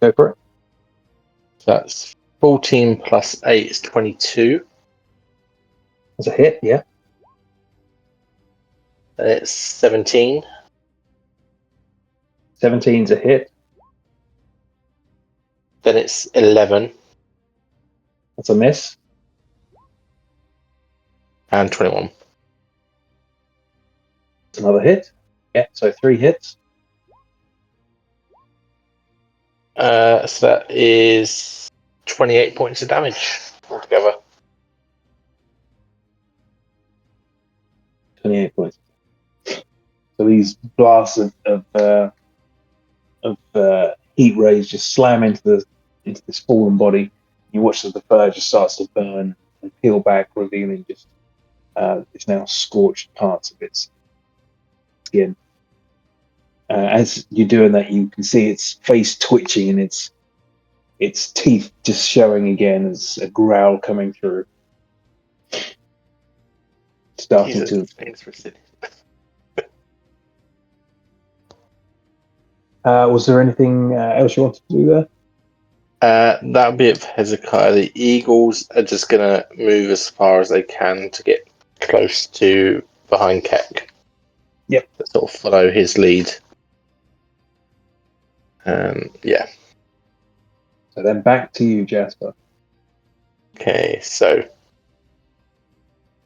Go for it. So that's 14 plus 8 is 22. That's a hit, yeah. And it's 17. 17's a hit. Then it's 11. That's a miss. And 21. That's another hit. Yeah, so 3 hits. So that is 28 points of damage altogether. 28 points. So these blasts of heat rays just slam into this fallen body. You watch as the fur just starts to burn and peel back, revealing just it's now scorched parts of its skin. As you're doing that, you can see its face twitching and its teeth just showing again as a growl coming through. Starting Jesus, to. thanks for sitting. Was there anything else you wanted to do there? That would be it for Hezekiah. The Eagles are just going to move as far as they can to get close to behind Keck. Yep. To sort of follow his lead. Yeah. So then back to you, Jasper. Okay, so.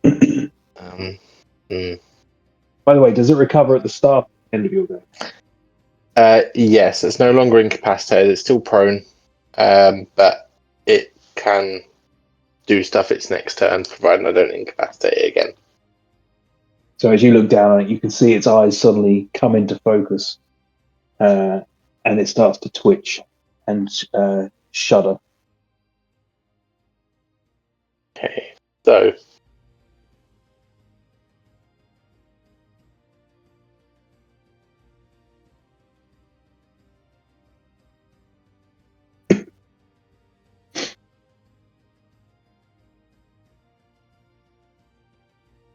By the way, does it recover at the start end of your go? Yes, it's no longer incapacitated. It's still prone, but it can do stuff its next turn, provided I don't incapacitate it again. So as you look down on it, you can see its eyes suddenly come into focus, and it starts to twitch and shudder. Okay, so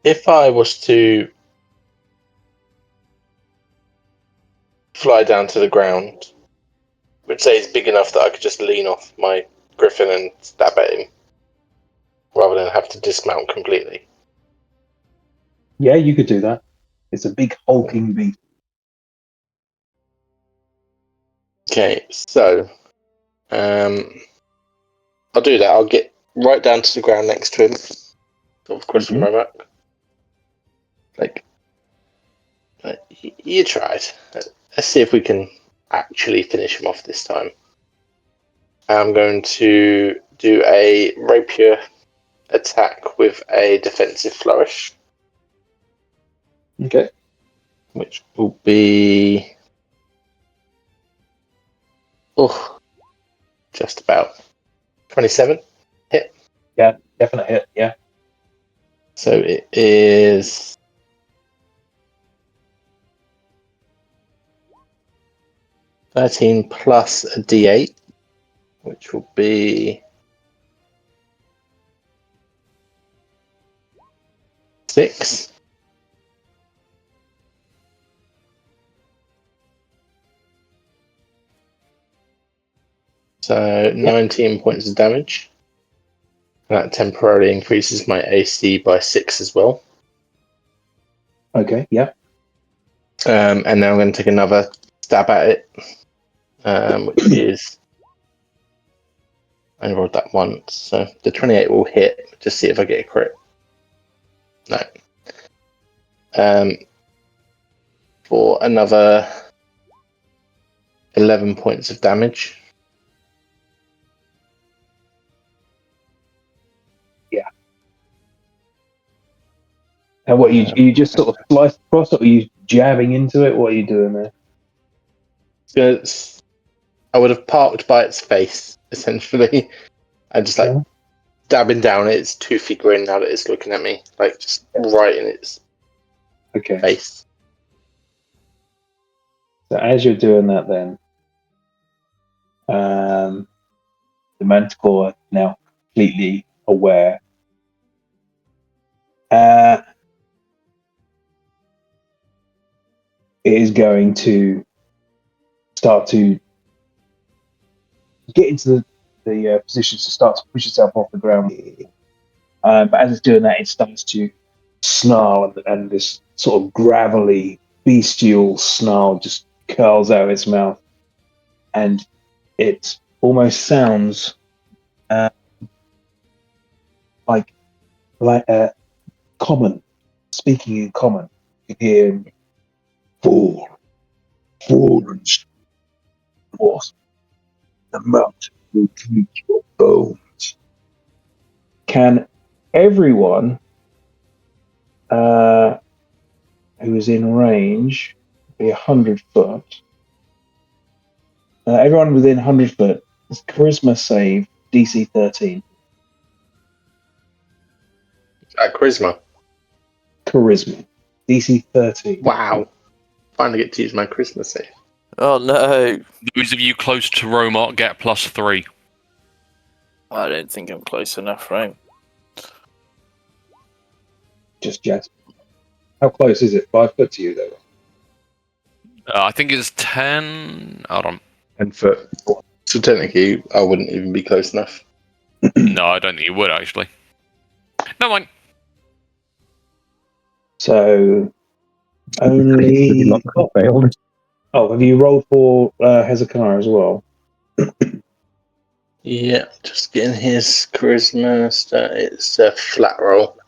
if I was to fly down to the ground would say is big enough that I could just lean off my griffin and stab at him, rather than have to dismount completely. Yeah, you could do that. It's a big hulking beast. Okay, so I'll do that. I'll get right down to the ground next to him, sort of crossing my back. Like you tried. Let's see if we can actually finish him off this time. I'm going to do a rapier attack with a defensive flourish. Okay. Which will be just about 27 hit. Yeah, definite hit. Yeah. So it is 13 plus a d8, which will be 6. So 19 points of damage. That temporarily increases my AC by 6 as well. Okay. Yeah. And now I'm going to take another stab at it, which is... I rolled that once, so the 28 will hit. Just see if I get a crit. No. For another 11 points of damage. Yeah. And what you just sort of slice across it, or are you jabbing into it? What are you doing there? I would have parked by its face, essentially. I just dabbing down its toothy grin now that it's looking at me, like just right in its face. So as you're doing that, then the Manticore now completely aware. It is going to start to get into the positions to start to push itself off the ground. But as it's doing that, it starts to snarl, and this sort of gravelly, bestial snarl just curls out of its mouth, and it almost sounds like common, speaking in common. You can hear him, fall and force. The mountain will drink your bones. Can everyone who is in range be 100 foot? Everyone within 100 foot is charisma save DC 13. Charisma. Charisma. DC 13. Wow. Finally get to use my charisma save. Oh no. Those of you close to Romart get +3. I don't think I'm close enough, right? Just Jazz. How close is it? 5 foot to you, though? I think it's 10. Hold on. 10 foot. So technically, I wouldn't even be close enough. No, I don't think you would, actually. No mind. So, only... failed. Oh, have you rolled for Hezekiah as well? Yeah, just getting his charisma. It's a flat roll.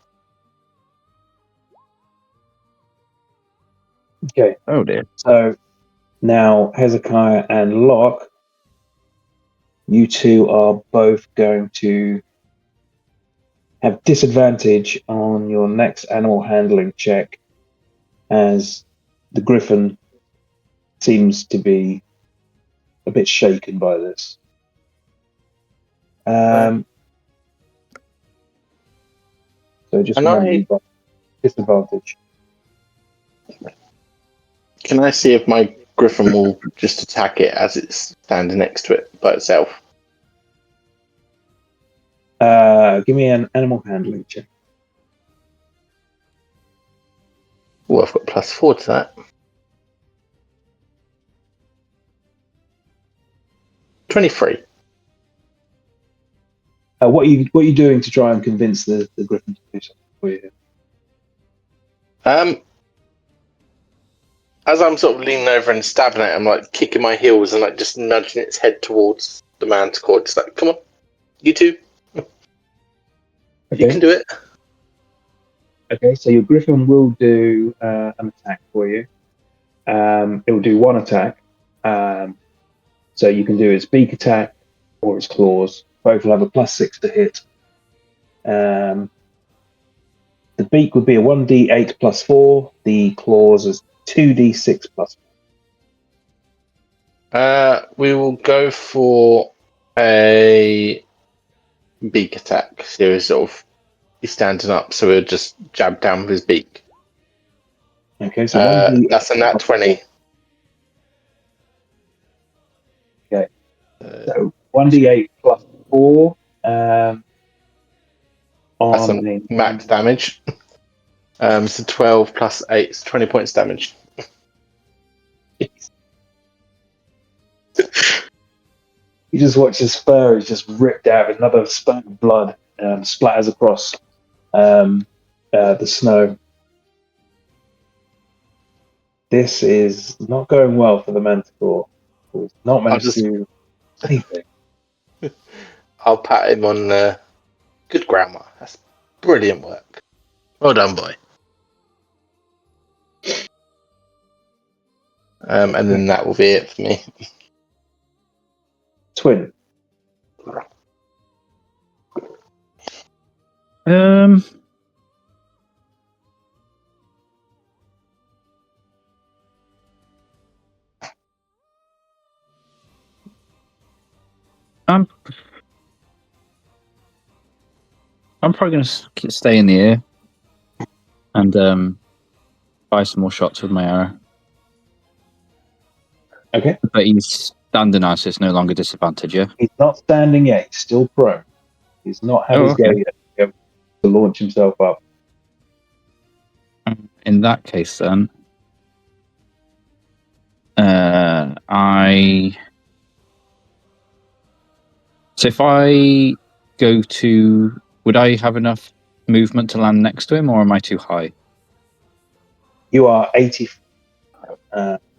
Okay. Oh dear. So, now Hezekiah and Locke, you two are both going to have disadvantage on your next animal handling check, as the Griffin seems to be a bit shaken by this. So just remember you've got disadvantage. Can I see if my Griffin will just attack it as it's standing next to it by itself? Give me an animal handling check. Oh, I've got +4 to that. 23. What are you doing to try and convince the griffin to do something for you? As I'm sort of leaning over and stabbing it, I'm like kicking my heels and like just nudging its head towards the manticore. Just like, come on, you two, you Okay. can do it. Okay, so your griffin will do an attack for you. It will do one attack. So you can do its beak attack or its claws. Both will have a +6 to hit. The beak would be a 1d8 +4. The claws is 2d6 +4. We will go for a beak attack. So he's standing up, so we'll just jab down with his beak. Okay, so 1d8. That's a nat 20. Okay. So 1d8 +4. That's On a max damage. So 12 plus 8 is 20 points damage. You just watch his fur is just ripped out. Another spurt of blood splatters across the snow. This is not going well for the manticore. It's not managed to do anything. I'll pat him on good grammar. That's brilliant work. Well done, boy. And then that will be it for me. Twin. I'm probably going to stay in the air and buy some more shots with my arrow. Okay. But he's standing now, so it's no longer disadvantage, yeah? He's not standing yet. He's still prone. He's not had his go yet. He's able to launch himself up. In that case, then, So if I go to... Would I have enough movement to land next to him, or am I too high? You are 80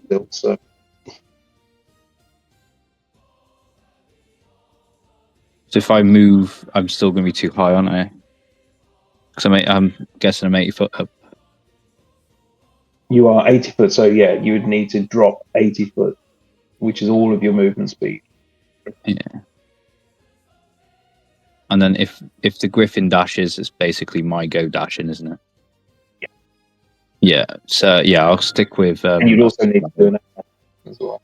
built, so So if I move, I'm still going to be too high, aren't I? Because I'm guessing I'm 80 foot up. you are 80 foot. So yeah, you would need to drop 80 foot, which is all of your movement speed. Yeah. And then if the griffin dashes, it's basically my go dashing, isn't it? Yeah. Yeah. So yeah, I'll stick with. And you'd also need to do an attack as well.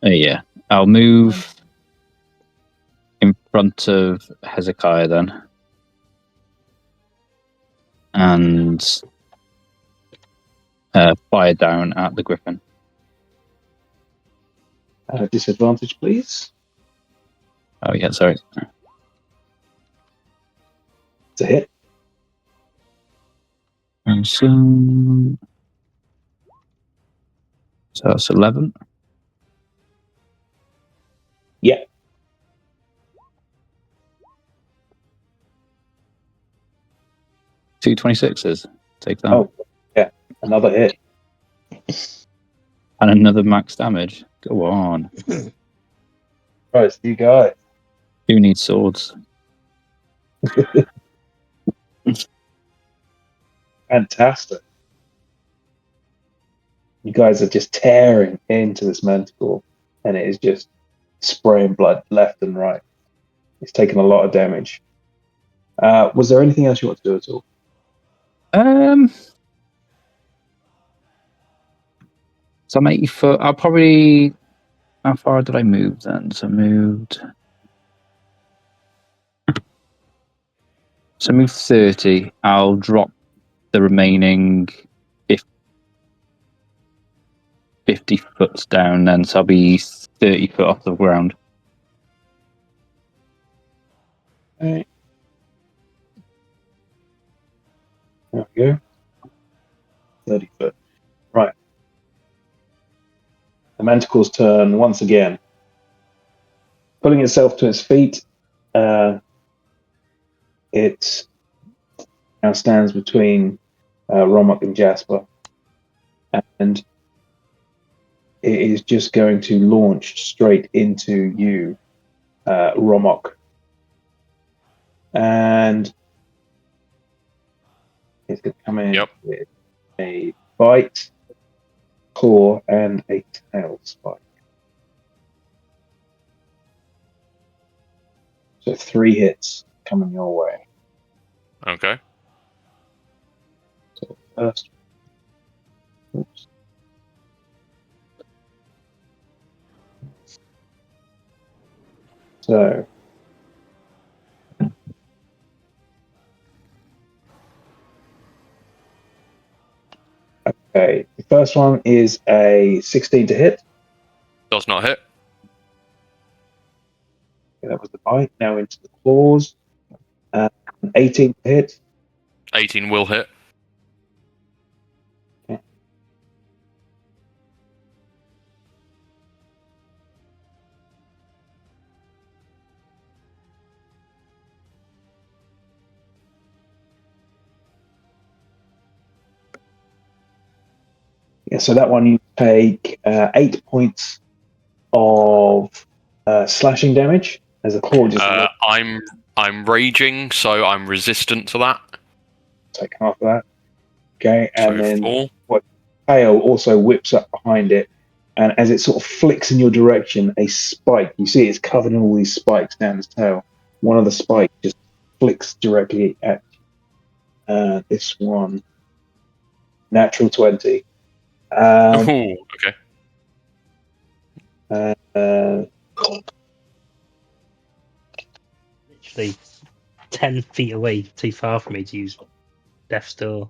Yeah, I'll move in front of Hezekiah then, and fire down at the griffin. Disadvantage, please. Oh yeah, sorry. It's a hit. And so that's 11. Yeah. Two 26s. Take that. Oh, yeah. Another hit. And another max damage. Go on. Right, you guys. Who needs swords? Fantastic. You guys are just tearing into this manticore, and it is just spraying blood left and right. It's taken a lot of damage. Was there anything else you want to do at all? So I'm 80 foot. I'll probably... How far did I move then? So I moved 30. I'll drop the remaining 50 foot down then, so I'll be 30 foot off the ground. Right. There we go. 30 foot. Right. The manticore's turn once again. pulling itself to its feet. It now stands between Romok and Jasper, and it is just going to launch straight into you, Romok. And it's going to come in with a bite, claw, and a tail spike. So 3 hits coming your way. Okay. So first, oops. So okay, the first one is a 16 to hit. Does not hit. Okay, that was the bite. Now into the claws. 18 to hit. 18 will hit. Okay. Yeah, so that one you take 8 points of slashing damage as a claw just I'm raging, so I'm resistant to that. take half of that. Okay, and So then 4. tail also whips up behind it, and as it sort of flicks in your direction, a spike. You see, it's covered in all these spikes down its tail. One of the spikes just flicks directly at this one. Natural 20. Ooh, okay. Literally 10 feet away, too far for me to use Death's Door.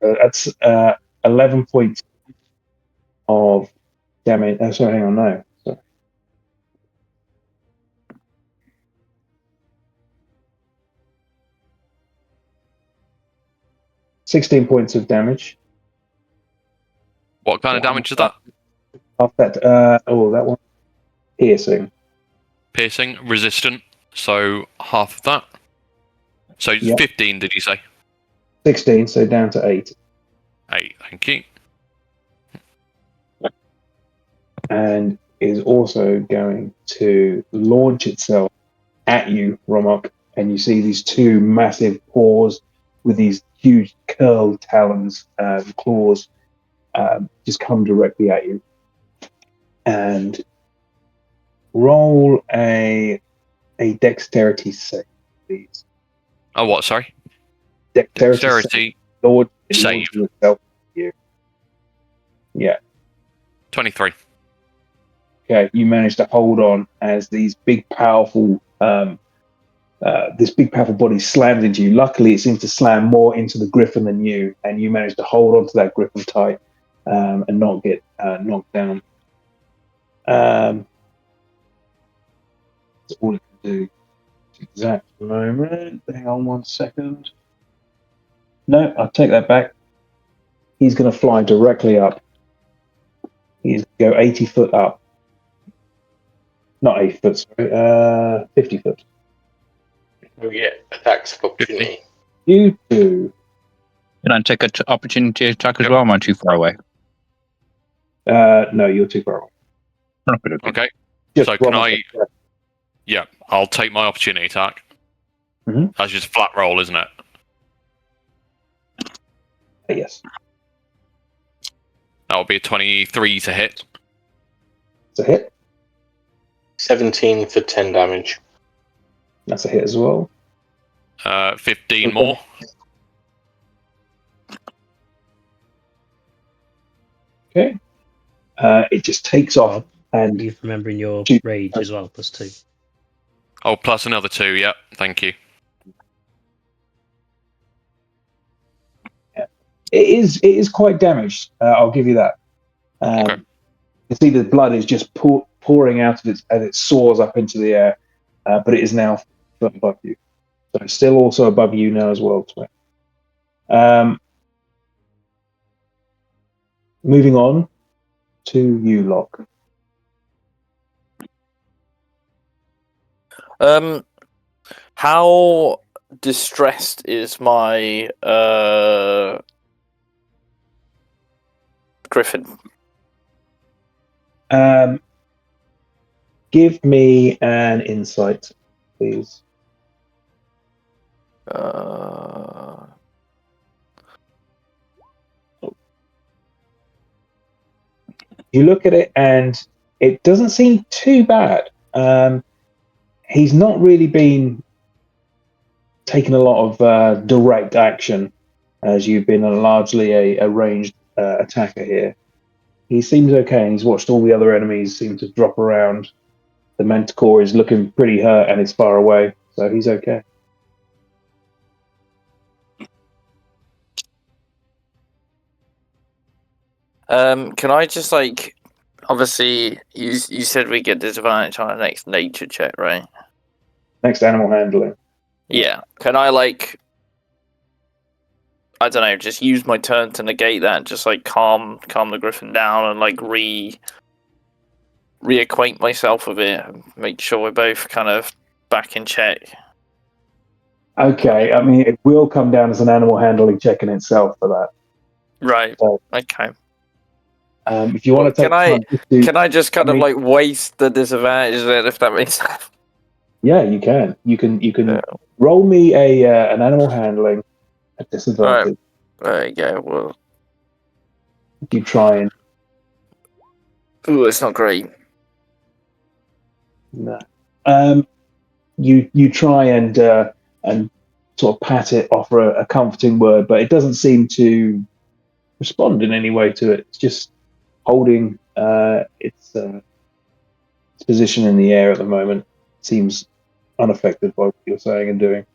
That's 11 points of damage. Oh, sorry, hang on, no. Sorry. $16 points of damage. What kind of damage is that? Half that. That one. Piercing. Piercing, resistant, so half of that. So Yep. 15, did you say? 16, so down to 8. 8, thank you. And is also going to launch itself at you, Romok. And you see these 2 massive paws with these huge curled talons, claws, just come directly at you. And roll a dexterity save, please. Oh, what? Sorry. Dexterity Lord save. Itself you. Yeah. 23. Okay. You manage to hold on as these big, powerful, this big, powerful body slams into you. Luckily, it seems to slam more into the griffin than you, and you manage to hold on to that griffin tight and not get knocked down. That's all it can do. Exact moment. Hang on 1 second. No, I'll take that back. He's going to fly directly up. He's going to go 80 foot up. Not 80 foot, sorry. 50 foot. We get attacks of opportunity. You do. Can I take an opportunity attack as Yep. well? Am I too far away? No, you're too far away. Okay. Just So can one I? of them. Yeah, I'll take my opportunity attack. Mhm. That's just a flat roll, isn't it? Yes. That will be a 23 to hit. It's a hit. 17 for 10 damage. That's a hit as well. 15 more. Okay. It just takes off and You're remembering your Shoot. rage as well, +2. Oh, plus another 2. Yep, thank you. it is quite damaged. I'll give you that. Okay. You see the blood is just pouring out of it as it soars up into the air, but it is now above you. So it's still also above you now as well, Twin. Moving on to you, Locke. How distressed is my Griffin? Give me an insight, please. You look at it, and it doesn't seem too bad. He's not really been taking a lot of direct action, as you've been largely a ranged attacker here. He seems okay, and he's watched all the other enemies seem to drop around. The Manticore is looking pretty hurt and is far away, so he's okay. Can I just obviously you said we get disadvantage on our next nature check, right? Next, animal handling. Yeah. Can I I don't know, just use my turn to negate that, just calm the Griffin down and reacquaint myself with it, and make sure we're both kind of back in check. Okay, I mean, it will come down as an animal handling check in itself for that. Right. So, okay. If you want to take can I just kind of waste the disadvantage then, if that makes sense? Yeah, you can. You can roll me an animal handling at disadvantage. Right. There you go. Well, if you try and. Ooh, it's not great. No. You try and sort of pat it, offer a comforting word, but it doesn't seem to respond in any way to it. It's just holding its position in the air at the moment. Seems unaffected by what you're saying and doing.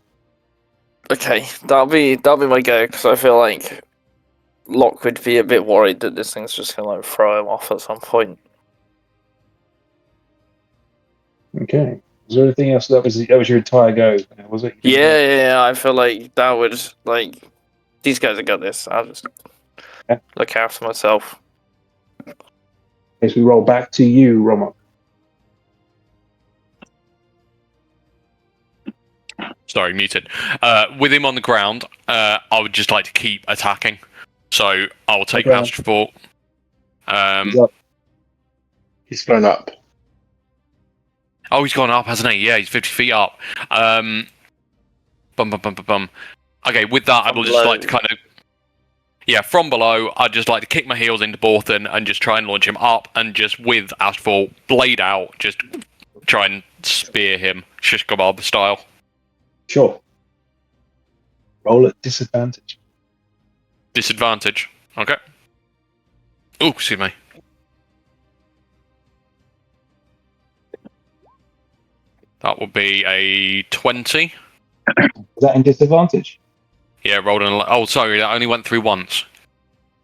Okay, that'll be my go, because I feel like Locke would be a bit worried that this thing's just gonna throw him off at some point. Okay. Is there anything else? That was your entire go, was it? Yeah. I feel like that would these guys have got this. I'll just look after myself. As we roll back to you, Romok. Sorry, muted. With him on the ground, I would just like to keep attacking. So I'll take Astroport. He's flown up. Oh, he's gone up, hasn't he? Yeah, he's 50 feet up. Okay, with that, I will just like to kind of... Yeah, from below, I'd just like to kick my heels into Borthen and just try and launch him up, and just with Astral blade out, just try and spear him, shish kebab style. Sure. Roll at disadvantage. Disadvantage. Okay. Oh, excuse me. That would be a 20. Is that in disadvantage? Yeah, rolled an... Oh, sorry, that only went through once.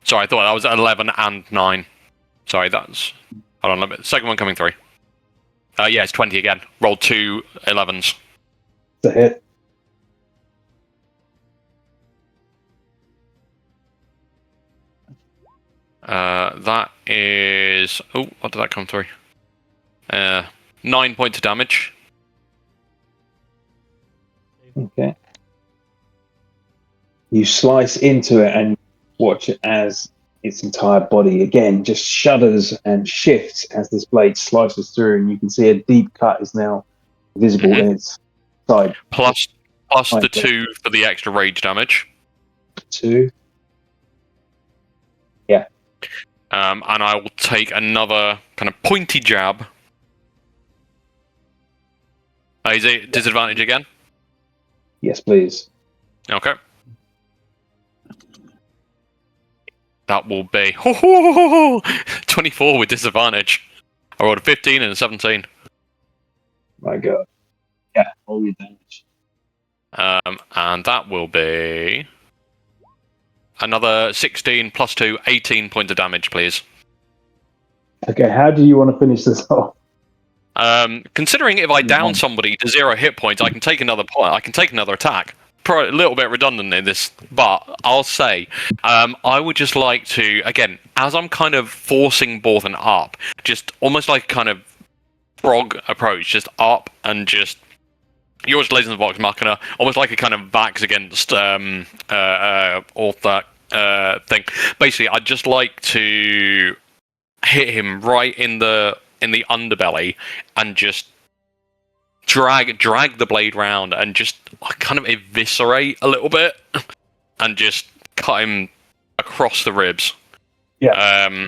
Sorry, I thought that was 11 and 9. Sorry, that's... Hold on a bit. Second one coming through. Yeah, it's 20 again. Rolled 2 11s. It's a hit. That is... Oh, what did that come through? 9 points of damage. Okay. You slice into it and watch it as its entire body again just shudders and shifts as this blade slices through, and you can see a deep cut is now visible in its side. Plus the 2 for the extra rage damage. 2. Yeah. And I will take another kind of pointy jab. Is it disadvantage again? Yes, please. Okay. That will be 24 with disadvantage. I rolled a 15 and a 17. My God. Yeah, roll your damage. And that will be another 16 plus 2, 18 points of damage, please. Okay, how do you want to finish this off? Considering if I down somebody to 0 hit points, I can take another point. I can take another attack. Probably a little bit redundant in this, but I'll say I would just like to, again, as I'm kind of forcing Borthen up, just almost like a kind of frog approach, just up and just yours lays in the Vox Machina, almost like a kind of Vax against Orthac thing. Basically, I'd just like to hit him right in the underbelly and just drag the blade round and just kind of eviscerate a little bit and just cut him across the ribs. Yeah.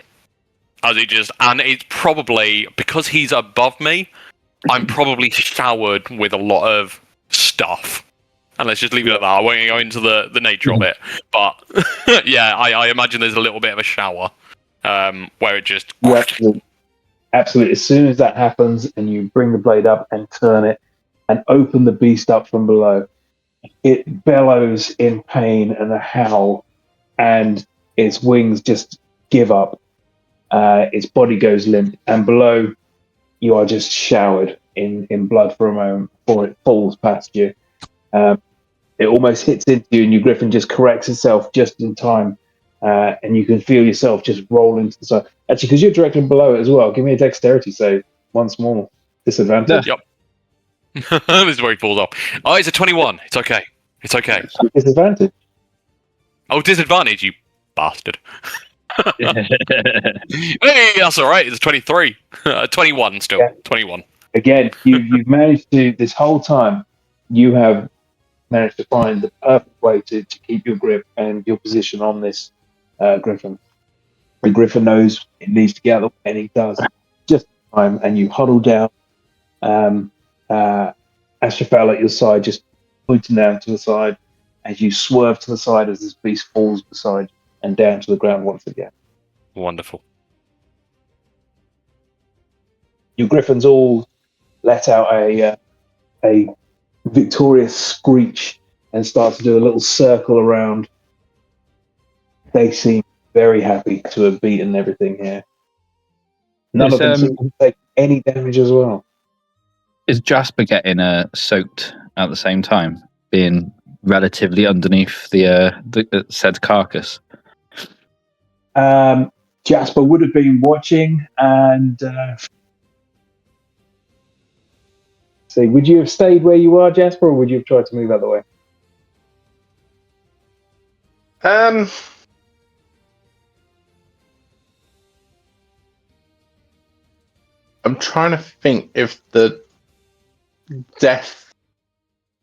As he just, and it's probably because he's above me, I'm probably showered with a lot of stuff. And let's just leave it at that. I won't go into the nature of it. But yeah, I imagine there's a little bit of a shower where it just. Yeah, absolutely. As soon as that happens and you bring the blade up and turn it and open the beast up from below, it bellows in pain and a howl, and its wings just give up. Its body goes limp, and below you are just showered in blood for a moment before it falls past you. It almost hits into you, and your griffin just corrects itself just in time, and you can feel yourself just roll into the side. Actually, because you're directly below it as well, give me a dexterity save once more. Disadvantage. Yep. This is where he falls off. Oh, it's a 21. It's okay. It's okay. Disadvantage. Oh, disadvantage, you bastard. Hey, that's all right. It's a 23. 21 still. Yeah. 21. Again, you've managed to, this whole time, you have managed to find the perfect way to keep your grip and your position on this griffin. The griffin knows it needs to get up, and it does just in time, and you huddle down. Astrophel at your side, just pointing down to the side as you swerve to the side as this beast falls beside you and down to the ground once again. Wonderful. Your griffins all let out a victorious screech and start to do a little circle around. They seem very happy to have beaten everything here. None of them seem to take any damage as well. Is Jasper getting soaked at the same time, being relatively underneath the said carcass? Jasper would have been watching, and see, would you have stayed where you are, Jasper, or would you have tried to move out of the way? I'm trying to think if the death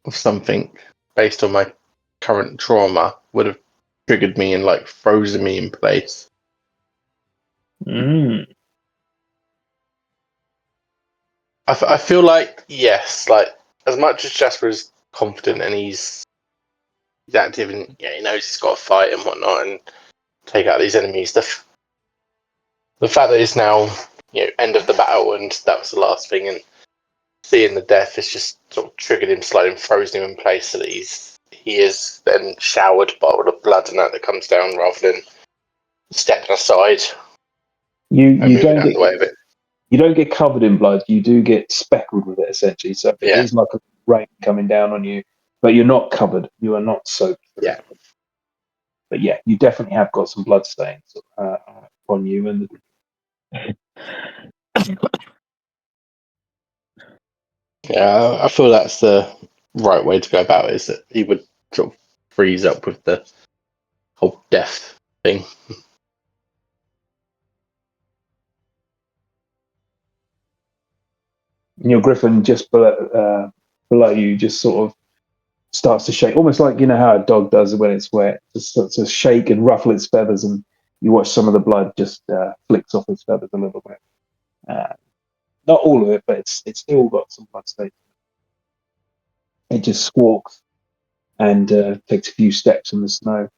of something based on my current trauma would have triggered me and like frozen me in place. I feel like yes, like as much as Jasper is confident and he's active and he knows he's got to fight and whatnot and take out these enemies. The fact that it's now end of the battle and that was the last thing, and seeing the death has just sort of triggered him slightly and frozen him in place so that he is then showered by all the blood and that comes down rather than stepping aside. You moving don't out of the way of it. You don't get covered in blood. You do get speckled with it, essentially. So it is like a rain coming down on you, but you're not covered. You are not soaked. Yeah. But yeah, you definitely have got some blood stains on you. And yeah, I feel that's the right way to go about it, is that he would sort of freeze up with the whole death thing. your griffin just below you just sort of starts to shake, almost like how a dog does when it's wet. Just starts to shake and ruffle its feathers, and you watch some of the blood just flicks off its feathers a little bit. Not all of it, but it's still got some blood stains. It just squawks and takes a few steps in the snow.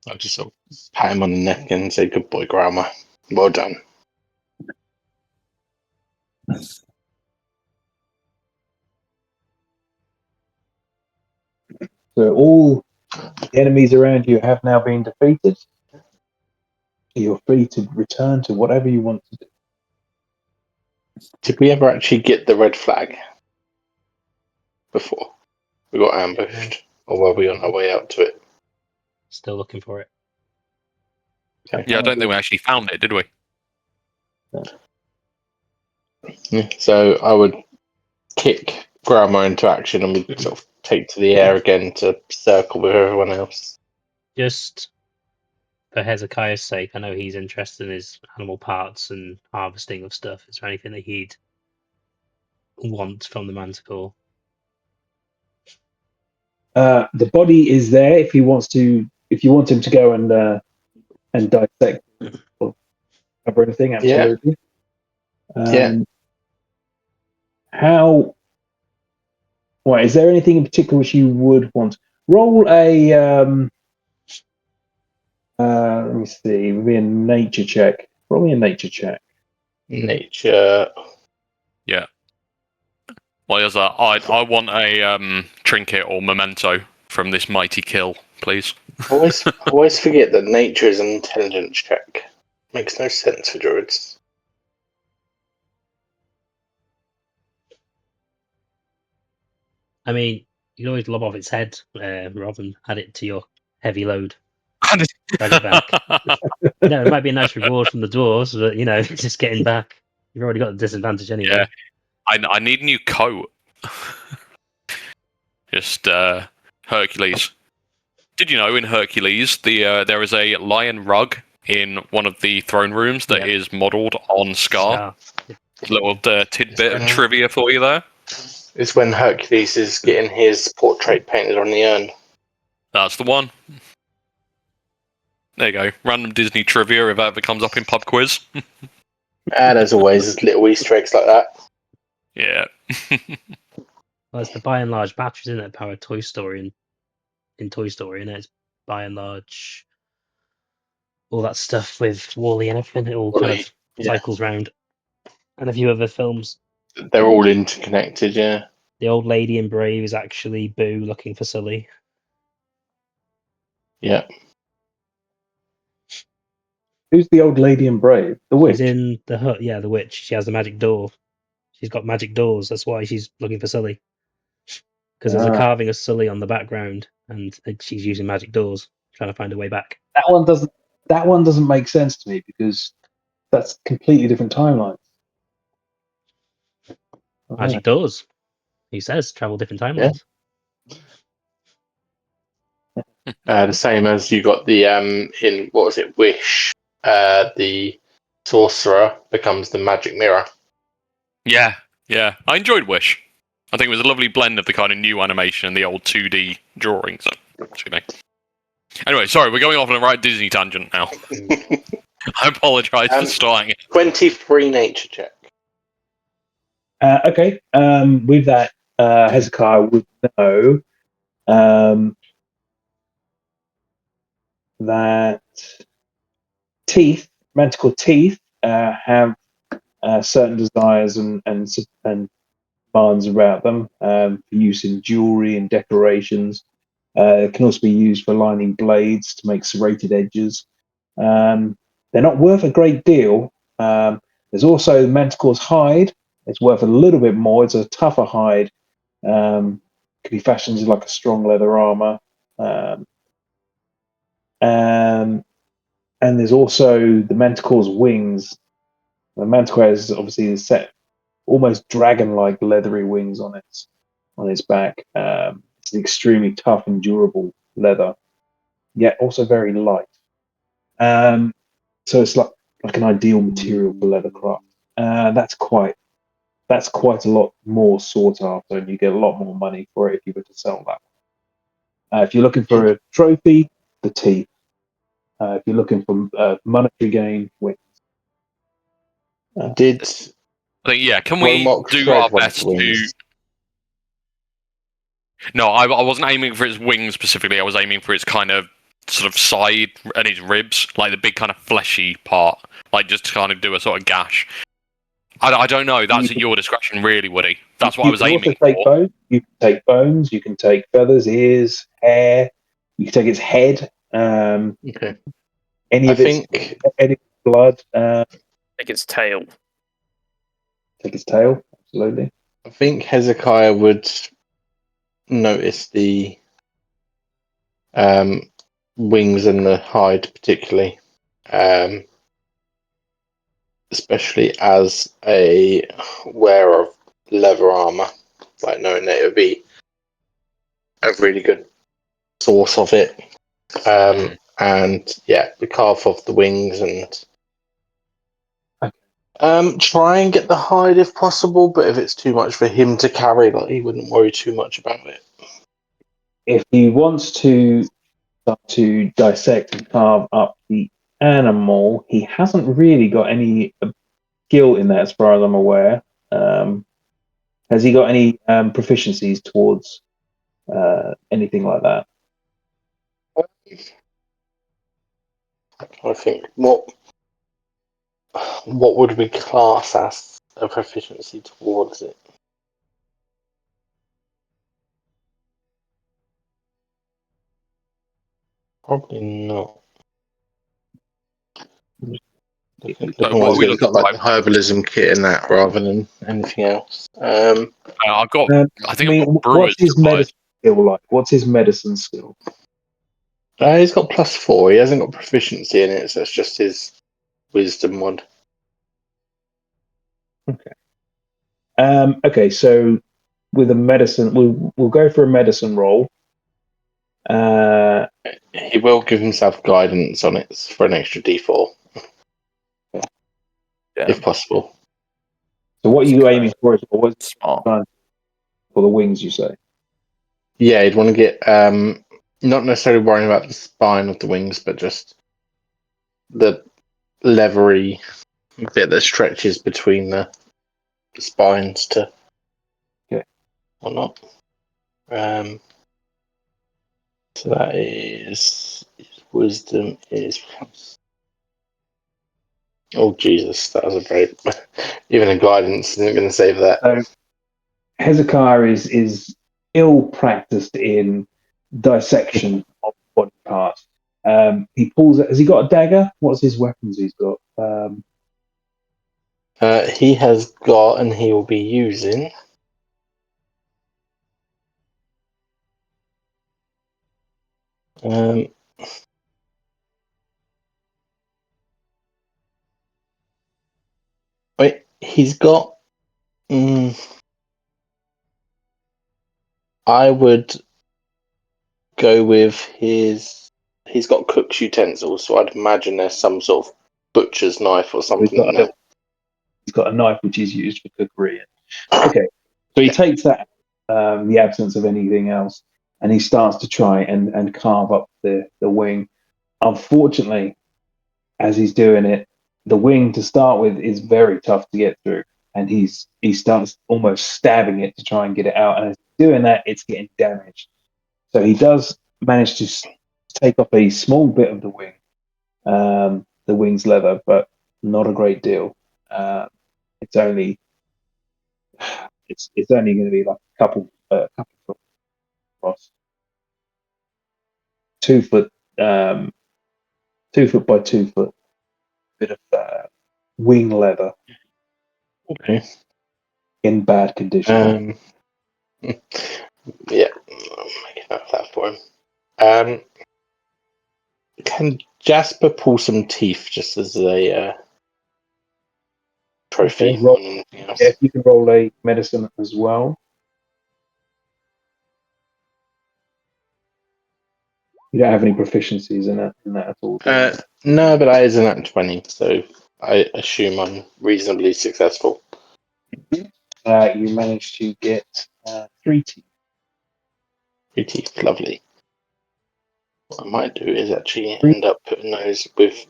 I just sort of pat him on the neck and say, "Good boy, Grandma. Well done." So all the enemies around you have now been defeated. You're free to return to whatever you want to do. Did we ever actually get the red flag before we got ambushed, or were we on our way out to it? Still looking for it. Yeah, I don't think we actually found it, did we? Yeah, so I would kick Grandma into action and we sort of take to the air again to circle with everyone else. Just for Hezekiah's sake, I know he's interested in his animal parts and harvesting of stuff. Is there anything that he'd want from the Manticore? The body is there if he wants to. If you want him to go and dissect or cover anything, absolutely. How? Right, is there anything in particular which you would want? Roll a. Let me see. Maybe a nature check. Roll me a nature check. Nature. Yeah. Well, is that? I want a trinket or memento from this mighty kill, please. I always forget that nature is an intelligence check. Makes no sense for druids. I mean, you can always lob off its head, Rob, and add it to your heavy load. Drag it back. It might be a nice reward from the dwarves, but just getting back. You've already got the disadvantage anyway. Yeah. I need a new coat. Just Hercules. Did you know in Hercules there is a lion rug in one of the throne rooms that is modelled on Scar? Little tidbit of trivia for you there. It's when Hercules is getting his portrait painted on the urn. That's the one. There you go. Random Disney trivia if that ever comes up in pub quiz. And as always, there's little Easter eggs like that. Yeah. Well, it's the by and large batteries, isn't it? Power Toy Story in Toy Story, and it's by and large all that stuff with Wall-E and everything. It all kind of cycles round, and a few other films. They're all interconnected, yeah. The old lady in Brave is actually Boo looking for Sully. Yeah. Who's the old lady in Brave? The witch. She's in the hut. Yeah, the witch. She has the magic door. She's got magic doors. That's why she's looking for Sully. Because there's a carving of Sully on the background, and she's using magic doors, trying to find her way back. That one doesn't make sense to me because that's completely different timelines. Magic doors. He says travel different timelines. The same as you got the in what was it, Wish? The sorcerer becomes the magic mirror. Yeah. I enjoyed Wish. I think it was a lovely blend of the kind of new animation and the old 2D drawings. Anyway, sorry, we're going off on a right Disney tangent now. I apologise for starting it. 23 nature check. Okay. With that, Hezekiah would know that manticore teeth, have certain desires and demands about them for use in jewelry and decorations. It can also be used for lining blades to make serrated edges. They're not worth a great deal. There's also manticore's hide. It's worth a little bit more. It's a tougher hide. Can be fashioned into like a strong leather armor. And there's also the manticore's wings. The manticore has obviously a set almost dragon-like leathery wings on its back. It's an extremely tough and durable leather, yet also very light. So it's like an ideal material for leathercraft. That's quite a lot more sought after, and you get a lot more money for it if you were to sell that. If you're looking for a trophy, the teeth. If you're looking for monetary gain, wings. Can we do our best to... No, I wasn't aiming for its wings specifically. I was aiming for its kind of sort of side and its ribs, like the big kind of fleshy part, like just to kind of do a sort of gash. I don't know. That's at your discretion, really, Woody. That's what I was aiming for. Bones. You can take bones. You can take feathers, ears, hair. You can take its head. Okay. Any of its blood. Take its tail. Take its tail. Absolutely. I think Hezekiah would notice the wings and the hide particularly, especially as a wearer of leather armor. like knowing that it would be a really good source of it. And yeah, we carve off the wings and try and get the hide if possible. But if it's too much for him to carry, like he wouldn't worry too much about it. If he wants to start to dissect and carve up the animal, he hasn't really got any skill in that, as far as I'm aware. Has he got any proficiencies towards anything like that? I think what would we class as a proficiency towards it? Probably not. Looking what like are we he's got looking like the herbalism kit in that rather than anything else. I've got. I think I've got brewers. what's his medicine skill like? What's his medicine skill? He's got +4. He hasn't got proficiency in it, so it's just his wisdom one. Okay, so with a medicine, we'll go for a medicine roll. He will give himself guidance on it for an extra D4, if possible. So what are you aiming for? Is what's Smart. for the wings? You say? Yeah, he'd want to get not necessarily worrying about the spine of the wings, but just the leathery bit that stretches between the spines to whatnot. So that is his wisdom is. Oh Jesus, that was a very even a guidance isn't going to save that. So Hezekiah is ill practiced in dissection of body parts. He pulls it. Has he got a dagger? What's his weapons he's got? He has got, and he will be using. Wait, he's got. I would go with his. He's got cook's utensils, so I'd imagine there's some sort of butcher's knife or something in there. He's got a knife which is used for cookery. Okay, so he takes that, the absence of anything else, and he starts to try and carve up the wing. Unfortunately, as he's doing it, the wing to start with is very tough to get through, and he starts almost stabbing it to try and get it out. And as he's doing that, it's getting damaged. So he does manage to take off a small bit of the wing, the wing's leather, but not a great deal. It's only going to be like a couple foot across, 2 foot, 2 foot by 2 foot bit of wing leather. Okay. In bad condition. Yeah, I'm making up that for him. Can Jasper pull some teeth just as a trophy? Okay, yeah, if you can roll a medicine as well. You don't have any proficiencies in that at all. No, but I is an 20, so I assume I'm reasonably successful. You managed to get 3 teeth. 3 teeth, lovely. What I might do is actually end up putting those with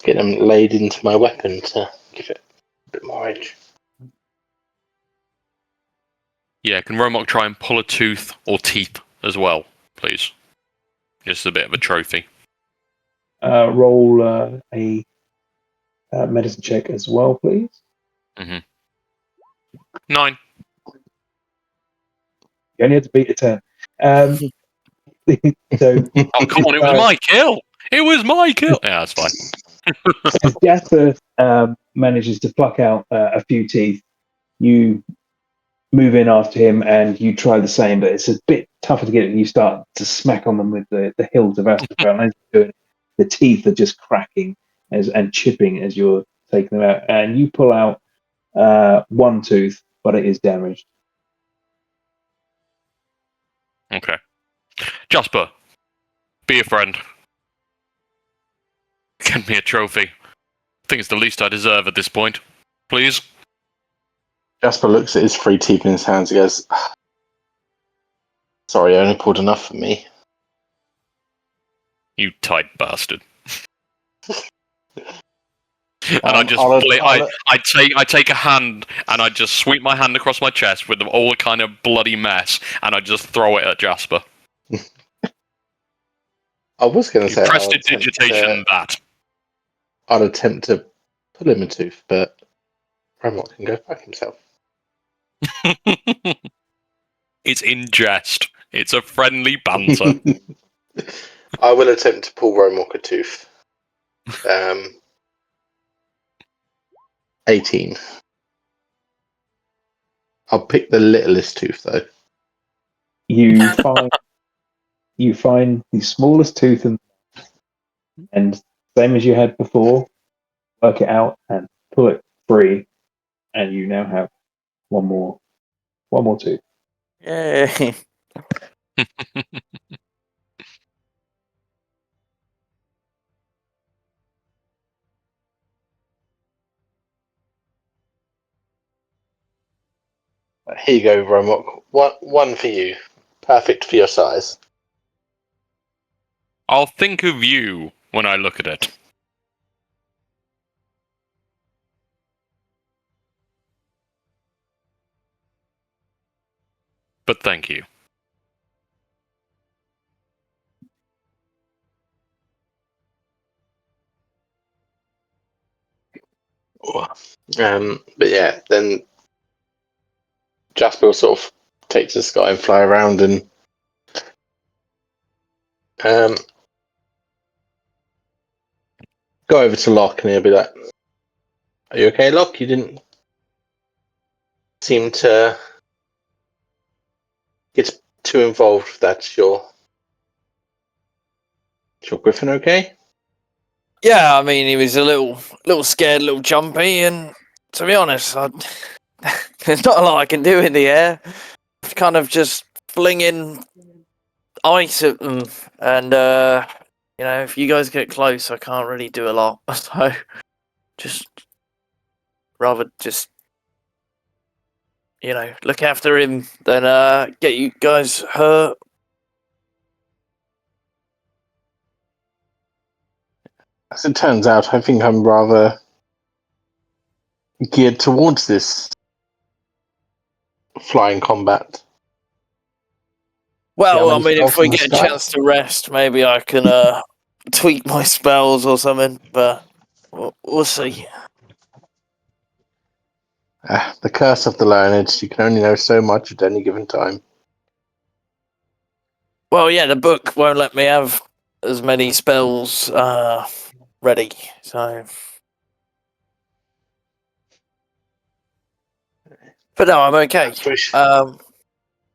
get them laid into my weapon to give it a bit more edge. Yeah, can Romok try and pull a tooth or teeth as well, please? Just a bit of a trophy. Roll a medicine check as well, please. 9. You only had to beat a 10. So, oh, come on, it was my kill! It was my kill! Yeah, that's fine. As Jasper manages to pluck out a few teeth, you move in after him and you try the same, but it's a bit tougher to get it. You start to smack on them with the hilt of Astropel, and the teeth are just cracking and chipping as you're taking them out. And you pull out 1 tooth, but it is damaged. Okay. Jasper, be a friend. Get me a trophy. I think it's the least I deserve at this point. Please? Jasper looks at his free teeth in his hands and goes, sorry, I only pulled enough for me. You tight bastard. And I just I take a hand and I just sweep my hand across my chest with all the kind of bloody mess and I just throw it at Jasper. I was going to say Prestidigitation that. I'd attempt to pull him a tooth, but Ramrock can go fuck himself. It's in jest. It's a friendly banter. I will attempt to pull Romok a tooth. 18. I'll pick the littlest tooth though. You find the smallest tooth and same as you had before, work it out and pull it free, and you now have one more tooth. Yay. Here you go, Romok. One for you. Perfect for your size. I'll think of you when I look at it. But thank you. But yeah, then Jasper sort of takes this guy and fly around and go over to Locke and he'll be like, are you okay, Locke? You didn't seem to get too involved. That's your Griffin okay? Yeah, I mean, he was a little scared, a little jumpy, and to be honest, there's not a lot I can do in the air. Kind of just flinging ice at them, and if you guys get close, I can't really do a lot. So, rather look after him than get you guys hurt. As it turns out, I think I'm rather geared towards this flying combat. Well, Yeah, I mean, if we get a start. chance to rest, maybe I can tweak my spells or something, but we'll see. The curse of the learned. You can only know so much at any given time. Well, yeah, the book won't let me have as many spells ready, so. But no, I'm okay.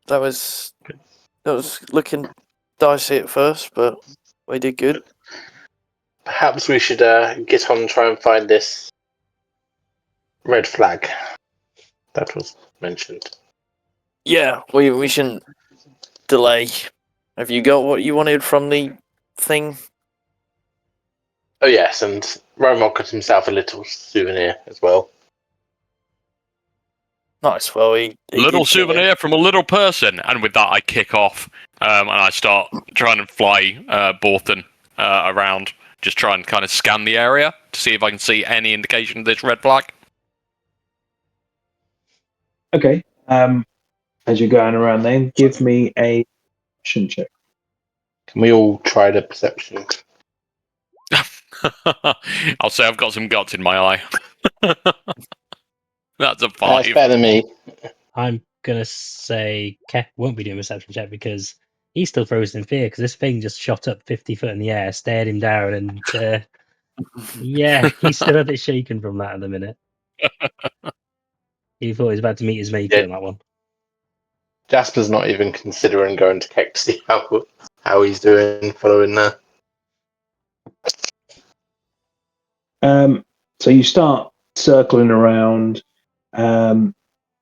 That was looking dicey at first, but we did good. Perhaps we should get on and try and find this red flag that was mentioned. Yeah, we shouldn't delay. Have you got what you wanted from the thing? Oh yes, and Romok got himself a little souvenir as well. Nice. Well, he Little souvenir from a little person, and with that I kick off and I start trying to fly Borthon around, just try and kind of scan the area to see if I can see any indication of this red flag. Okay. As you're going around, then give me a perception check. Can we all try the perception? I'll say I've got some guts in my eye. That's a 5. That's better than me. I'm gonna say Kep won't be doing a perception check because he's still frozen in fear because this thing just shot up 50 foot in the air, stared him down, and yeah, he's still a bit shaken from that at the minute. He thought he was about to meet his maker on that one. Jasper's not even considering going to Keck to see how he's doing following that. So you start circling around.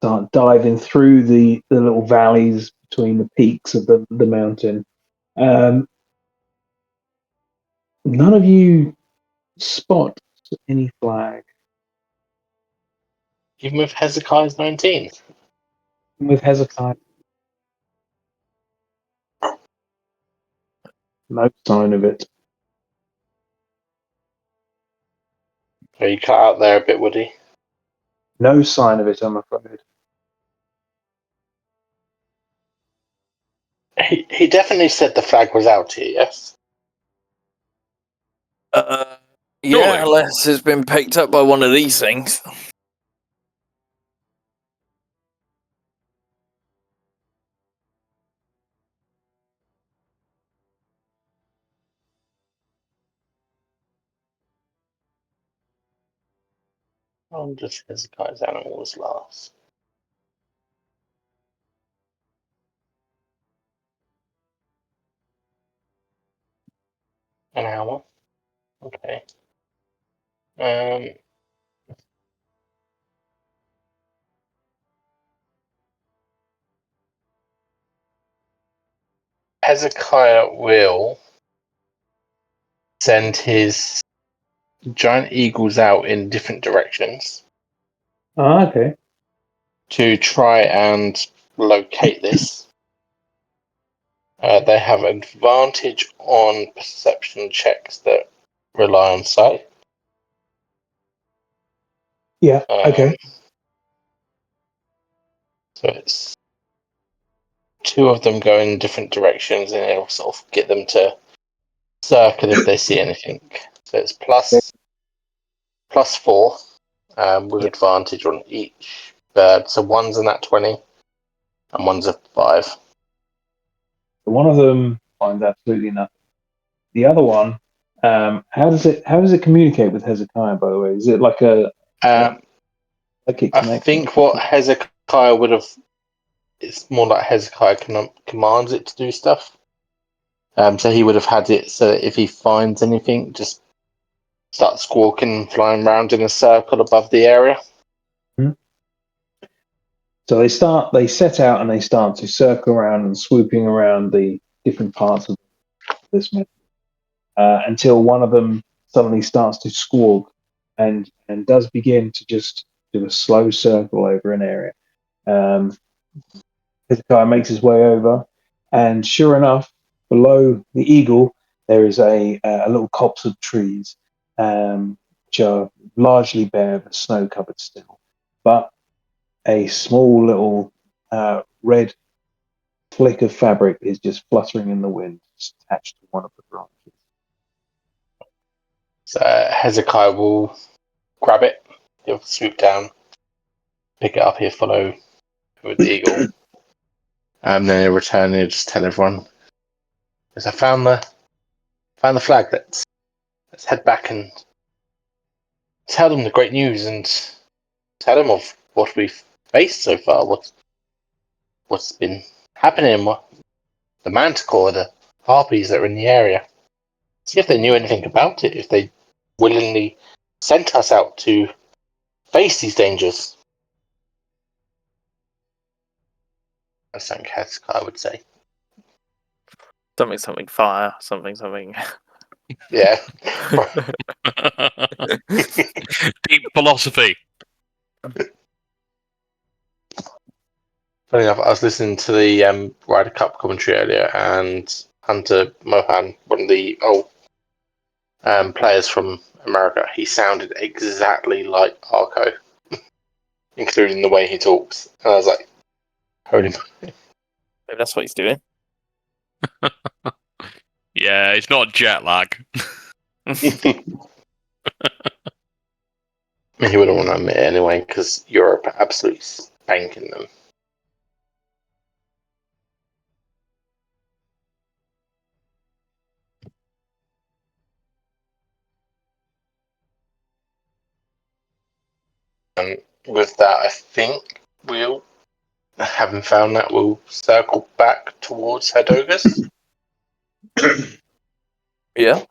start diving through the little valleys between the peaks of the mountain. None of you spot any flag. Even with Hezekiah's 19. With Hezekiah, no sign of it. Are you cut out there a bit, Woody? No sign of it, I'm afraid. He definitely said the flag was out here, yes? Yeah, Surely. unless it's been picked up by one of these things. I wonder if Hezekiah's animal was last. An hour? Okay. Hezekiah will send his giant eagles out in different directions Ah, okay. to try and locate this. They have advantage on perception checks that rely on sight. Yeah, okay. So it's two of them going in different directions, and it'll sort of get them to circle if they see anything. So it's +4 with advantage on each bird. So one's a nat 20 and one's a 5. One of them finds absolutely nothing. The other one, how does it communicate with Hezekiah? By the way, is it like a psychic I connection? think what Hezekiah would have, it's more like Hezekiah commands it to do stuff. So he would have had it so that if he finds anything, just start squawking and flying around in a circle above the area. So they set out and they start to circle around and swooping around the different parts of this map until one of them suddenly starts to squawk and does begin to just do a slow circle over an area. Hezekiah makes his way over, and sure enough, below the eagle there is a little copse of trees, which are largely bare but snow covered still, but a small little red flick of fabric is just fluttering in the wind, just attached to one of the branches. So Hezekiah will grab it. He'll swoop down, pick it up. He'll follow with the eagle, and then he'll return and he'll just tell everyone, "Because I found the flag. Let's head back and tell them the great news and tell them of what we've faced so far. What's been happening? What the manticore, the harpies that are in the area. See if they knew anything about it. If they willingly sent us out to face these dangers." That's something Hezekiah would say. Something fire, something. Yeah. Deep philosophy. Funny enough, I was listening to the Ryder Cup commentary earlier, and Hunter Mohan, one of the old players from America, he sounded exactly like Arco, including the way he talks. And I was like, holy Maybe that's what he's doing. Yeah, it's not jet lag. He wouldn't want to admit it anyway, because Europe are absolutely spanking them. And with that, I think we'll, having found that, we'll circle back towards Hadogas. Yeah.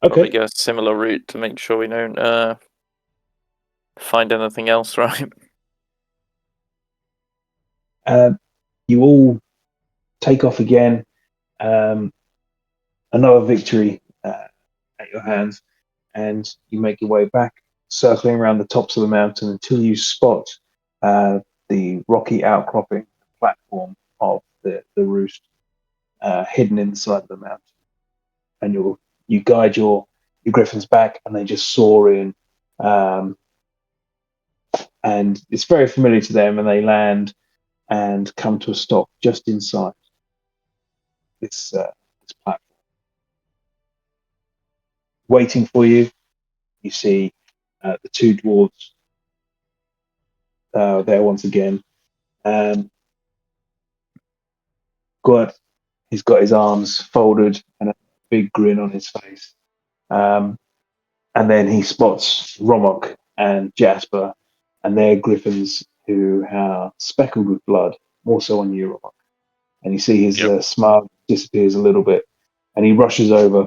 Okay. Probably go a similar route to make sure we don't find anything else, right? You all take off again. Another victory at your hands, and you make your way back, circling around the tops of the mountain until you spot the rocky outcropping platform of the roost hidden inside the mountain. And you guide your griffins back, and they just soar in. And it's very familiar to them, and they land and come to a stop just inside this platform. Waiting for you, you see the two dwarves there once again. He's got his arms folded and a big grin on his face. And then he spots Romok and Jasper, and they're griffins who are speckled with blood, more so on you, Romok. And you see his smile disappears a little bit, and he rushes over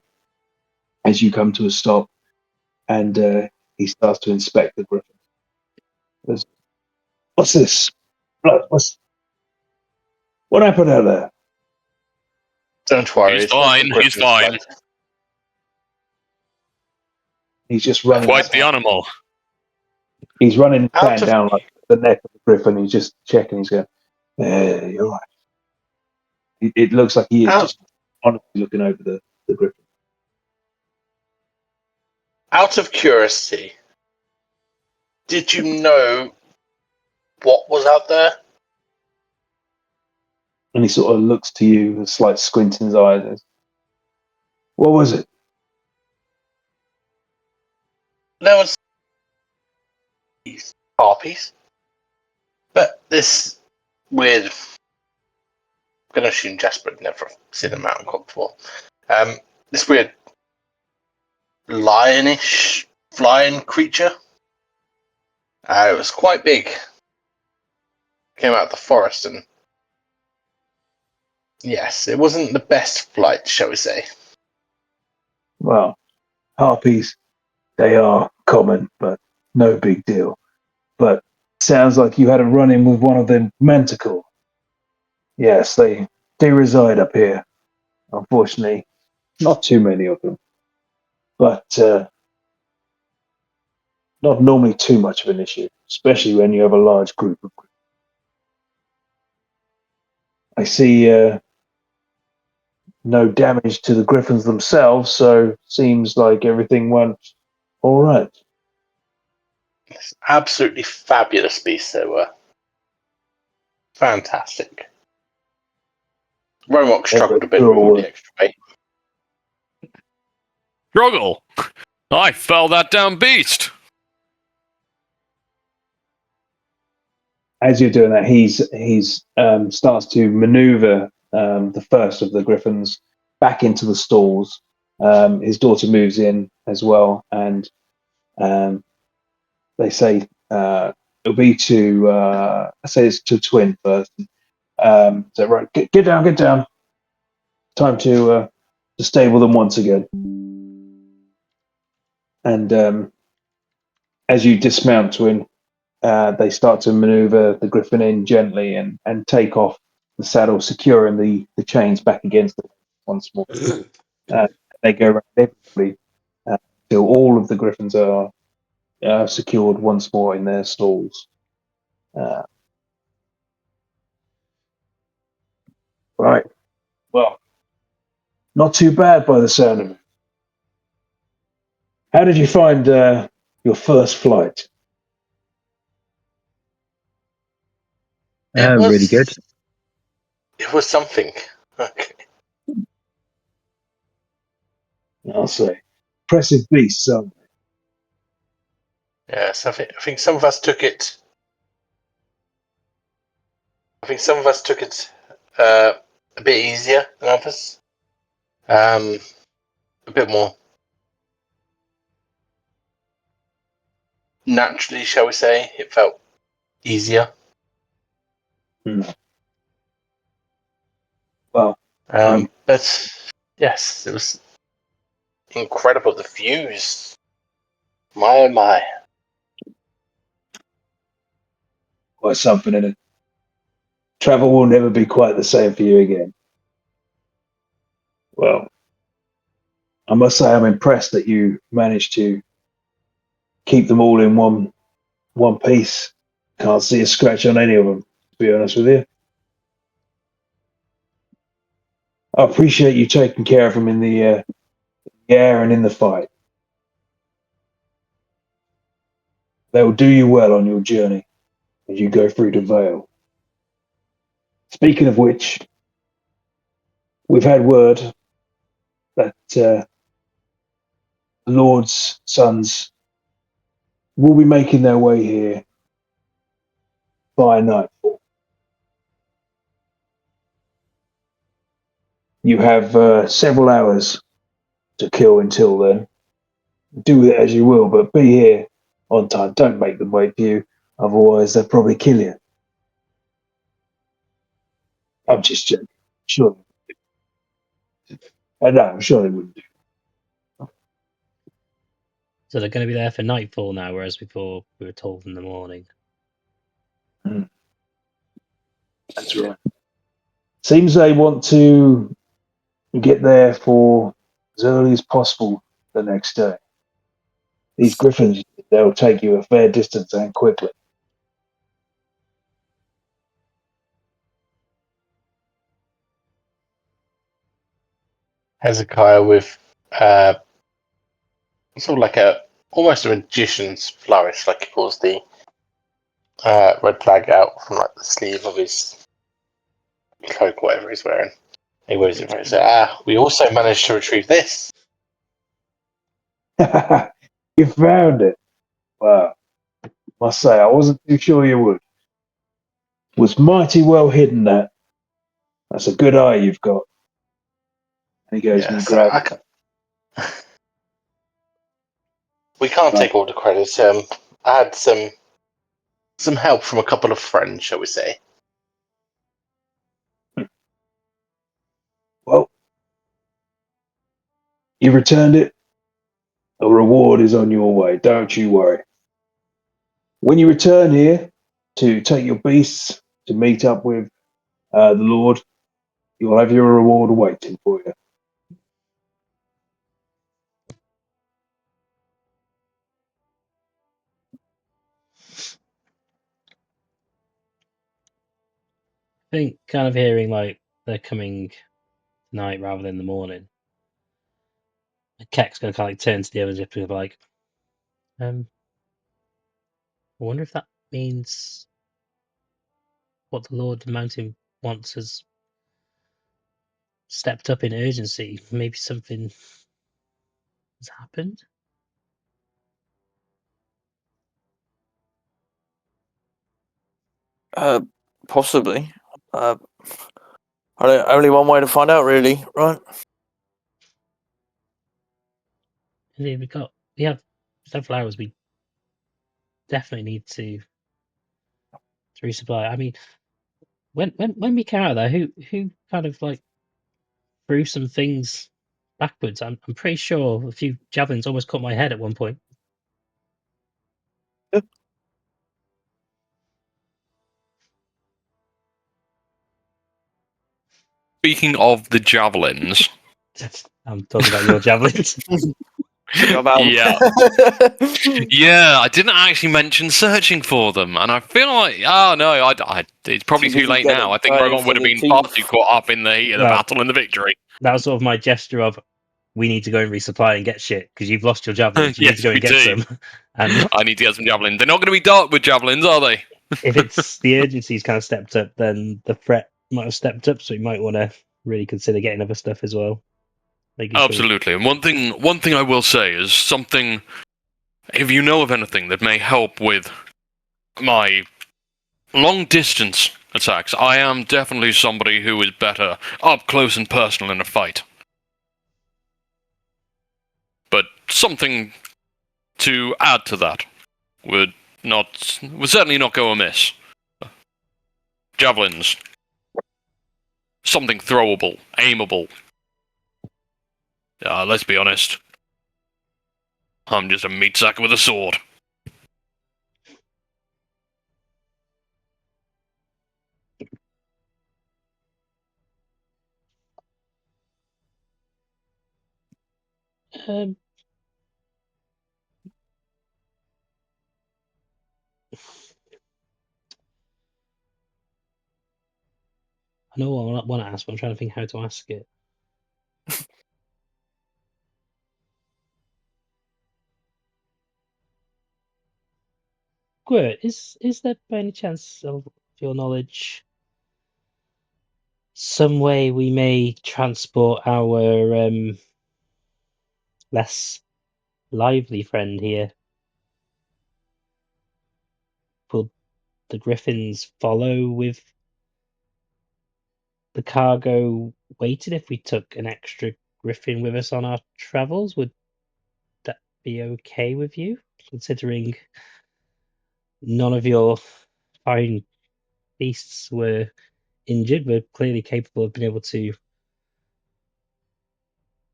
as you come to a stop, and he starts to inspect the griffin. What's this? Blood? What happened out there? Don't worry. He's fine. He's fine. He's just running. Quite the animal. He's running down like the neck of the griffin. He's just checking. He's going, "Yeah, you're right." It looks like he is just honestly looking over the griffin. Out of curiosity, did you know what was out there? And he sort of looks to you with a slight squint in his eyes. What was it? There was harpies, but this weird. I'm going to assume Jasper had never seen a mountain cock before. This weird lionish flying creature. It was quite big. Came out of the forest, and yes, it wasn't the best flight, shall we say. Well, harpies, they are common, but no big deal. But sounds like you had a run-in with one of them manticore. Yes, they reside up here. Unfortunately, not too many of them. But not normally too much of an issue, especially when you have a large group of griffins. I see no damage to the griffins themselves, so seems like everything went all right. It's absolutely fabulous beasts they were. Fantastic. Romok struggled a bit with all the extra weight. Struggle! I fell that damn beast! As you're doing that, he's starts to maneuver the first of the griffins back into the stalls. His daughter moves in as well, and they say it'll be to I say it's to Twin first. So right, get down. Time to stable them once again. And as you dismount Twin, they start to maneuver the griffin in gently and take off the saddle, securing the chains back against it once more. They go around everybody till all of the griffins are secured once more in their stalls. Right. Well, not too bad by the sound of it. How did you find your first flight? Really good. It was something. Okay. I'll say. Impressive beasts, aren't they? Yes, I think some of us took it. I think some of us took it a bit easier than others. A bit more naturally, shall we say? It felt easier. Well, but yes, it was incredible. The views, my oh my. by something in it. Travel will never be quite the same for you again. Well, I must say I'm impressed that you managed to keep them all in one piece. Can't see a scratch on any of them, to be honest with you. I appreciate you taking care of them in the air and in the fight. They will do you well on your journey as you go through the Vale. Speaking of which, we've had word that the Lord's sons will be making their way here by nightfall. You have several hours to kill until then. Do with it as you will, but be here on time. Don't make them wait for you, otherwise they'll probably kill you. I'm just joking. Sure. I know, I'm sure they wouldn't do. So they're going to be there for nightfall now, whereas before we were told in the morning. That's right. Seems they want to get there for as early as possible the next day. These griffins, they'll take you a fair distance and quickly. Hezekiah with sort of like almost a magician's flourish, like he pulls the red flag out from like the sleeve of his cloak, whatever he's wearing. He waves it for it. We also managed to retrieve this. You found it. Wow. Must say, I wasn't too sure you would. Was mighty well hidden, that. That's a good eye you've got. And he goes and grabs it. We can't take all the credit. I had some help from a couple of friends, shall we say. Well, you returned it. A reward is on your way. Don't you worry. When you return here to take your beasts to meet up with the Lord, you'll have your reward waiting for you. I think kind of hearing like they're coming tonight rather than the morning. Keck's going to kind of like turn to the others and be like, I wonder if that means what the Lord of the Mountain wants has stepped up in urgency. Maybe something has happened. Possibly. Only one way to find out, really, right? Indeed, we have several hours. We definitely need to resupply. I mean, when we came out of there, who kind of like threw some things backwards? I'm pretty sure a few javelins almost caught my head at one point. Speaking of the javelins, I'm talking about your javelins. Yeah. Yeah, I didn't actually mention searching for them, and I feel like, oh no, it's probably too late now. I think Rogon would have been far too caught up in the heat of the battle and the victory. That was sort of my gesture of, we need to go and resupply and get shit, because you've lost your javelins. You Yes, need to go we and get do. some. And I need to get some javelins. They're not going to be dark with javelins, are they? if it's the urgency's kind of stepped up, then the threat might have stepped up, so you might want to really consider getting other stuff as well. Absolutely. And one thing I will say is something, if you know of anything that may help with my long distance attacks, I am definitely somebody who is better up close and personal in a fight. But something to add to that would certainly not go amiss. Javelins. Something throwable, aimable. Let's be honest. I'm just a meat sack with a sword. Um, I know what I want to ask, but I'm trying to think how to ask it. Gwirt, is there by any chance of your knowledge some way we may transport our less lively friend here? Will the Griffins follow with the cargo waiting if we took an extra Griffin with us on our travels? Would that be okay with you, considering none of your fine beasts were injured? We're clearly capable of being able to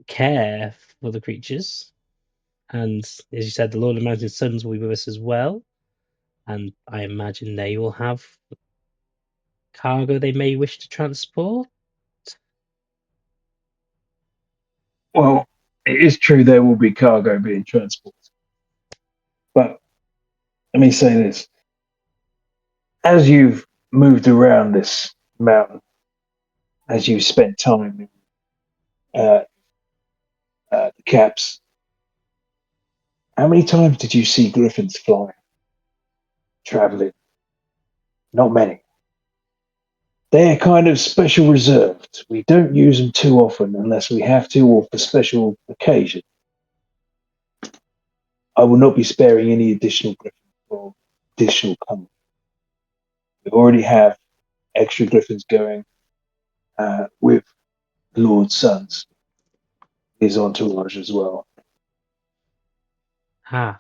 care for the creatures. And as you said, the Lord of the Mountain Sons will be with us as well. And I imagine they will have cargo they may wish to transport. Well, it is true there will be cargo being transported. But let me say this. As you've moved around this mountain, as you've spent time in the caps, how many times did you see griffins flying, traveling? Not many. They're kind of special reserved. We don't use them too often unless we have to or for special occasion. I will not be sparing any additional griffins or additional company. We already have extra griffins going with Lord's sons, his entourage as well. I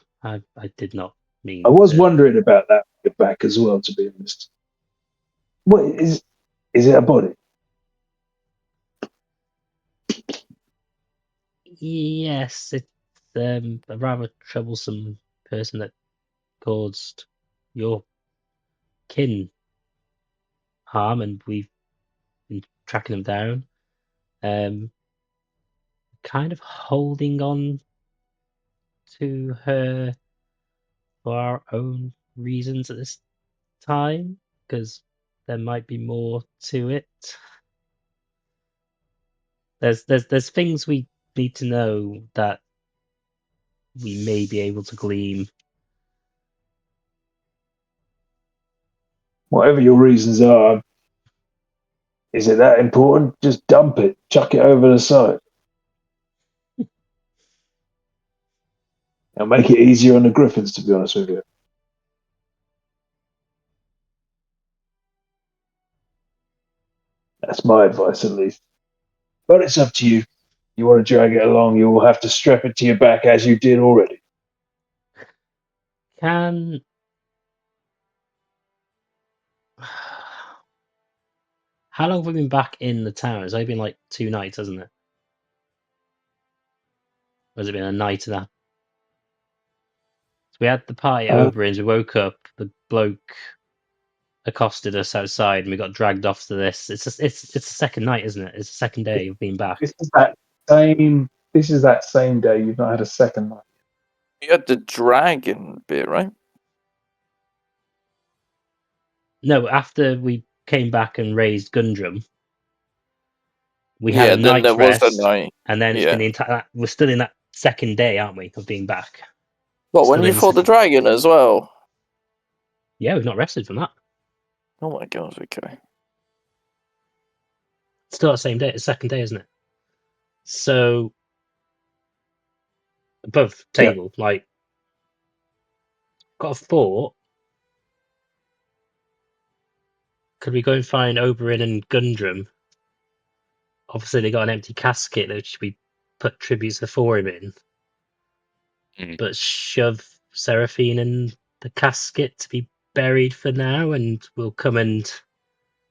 did not mean I was to. wondering about that back as well, to be honest. What is it a body? Yes, it's a rather troublesome person that caused your kin harm, and we've been tracking them down. Kind of holding on to her for our own reasons at this time, because there might be more to it. There's things we need to know that we may be able to glean. Whatever your reasons are, is it that important? Just dump it, chuck it over the side. It'll make it easier on the Griffins, to be honest with you. That's my advice, at least. But it's up to you. You want to drag it along, you will have to strap it to your back as you did already. Can how long have we been back in the town? It's only been like 2 nights, hasn't it? Or has it been a night and a? So we had the party at Oberyn's, we woke up, the bloke accosted us outside, and we got dragged off to this. It's the second night, isn't it? It's the second day of being back. This is that same day. You've not had a second night. You had the dragon bit, right? No, after we came back and raised Gundrum, we had a then night's there rest, was a night. and then it's Yeah. been the entire. We're still in that second day, aren't we, of being back? What, when Still you in fought the dragon as well? Yeah, we've not rested from that. Oh my god, okay. Still the same day. It's second day, isn't it? So above table, like got a thought. Could we go and find Oberyn and Gundrum? Obviously, they got an empty casket which we put tributes to Thorim in. But shove Seraphine in the casket to be buried for now, and we'll come and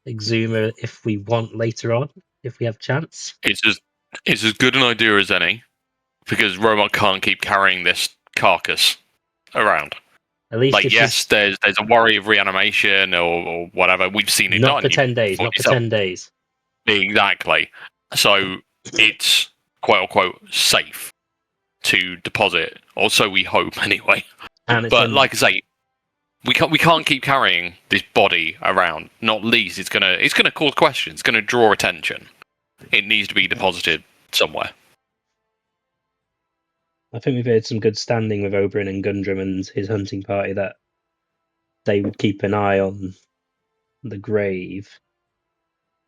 exhume her if we want later on, if we have chance. It's as good an idea as any, because Romot can't keep carrying this carcass around. At least like, yes, there's a worry of reanimation or whatever. We've seen it not done. for 10 days. Not for 10 days. Exactly. So it's quote unquote safe. to deposit, or so we hope anyway. And it's But in- like I say, we can't keep carrying this body around. Not least, it's gonna cause questions. It's gonna draw attention. It needs to be deposited somewhere. I think we've had some good standing with Oberyn and Gundrum and his hunting party that they would keep an eye on the grave,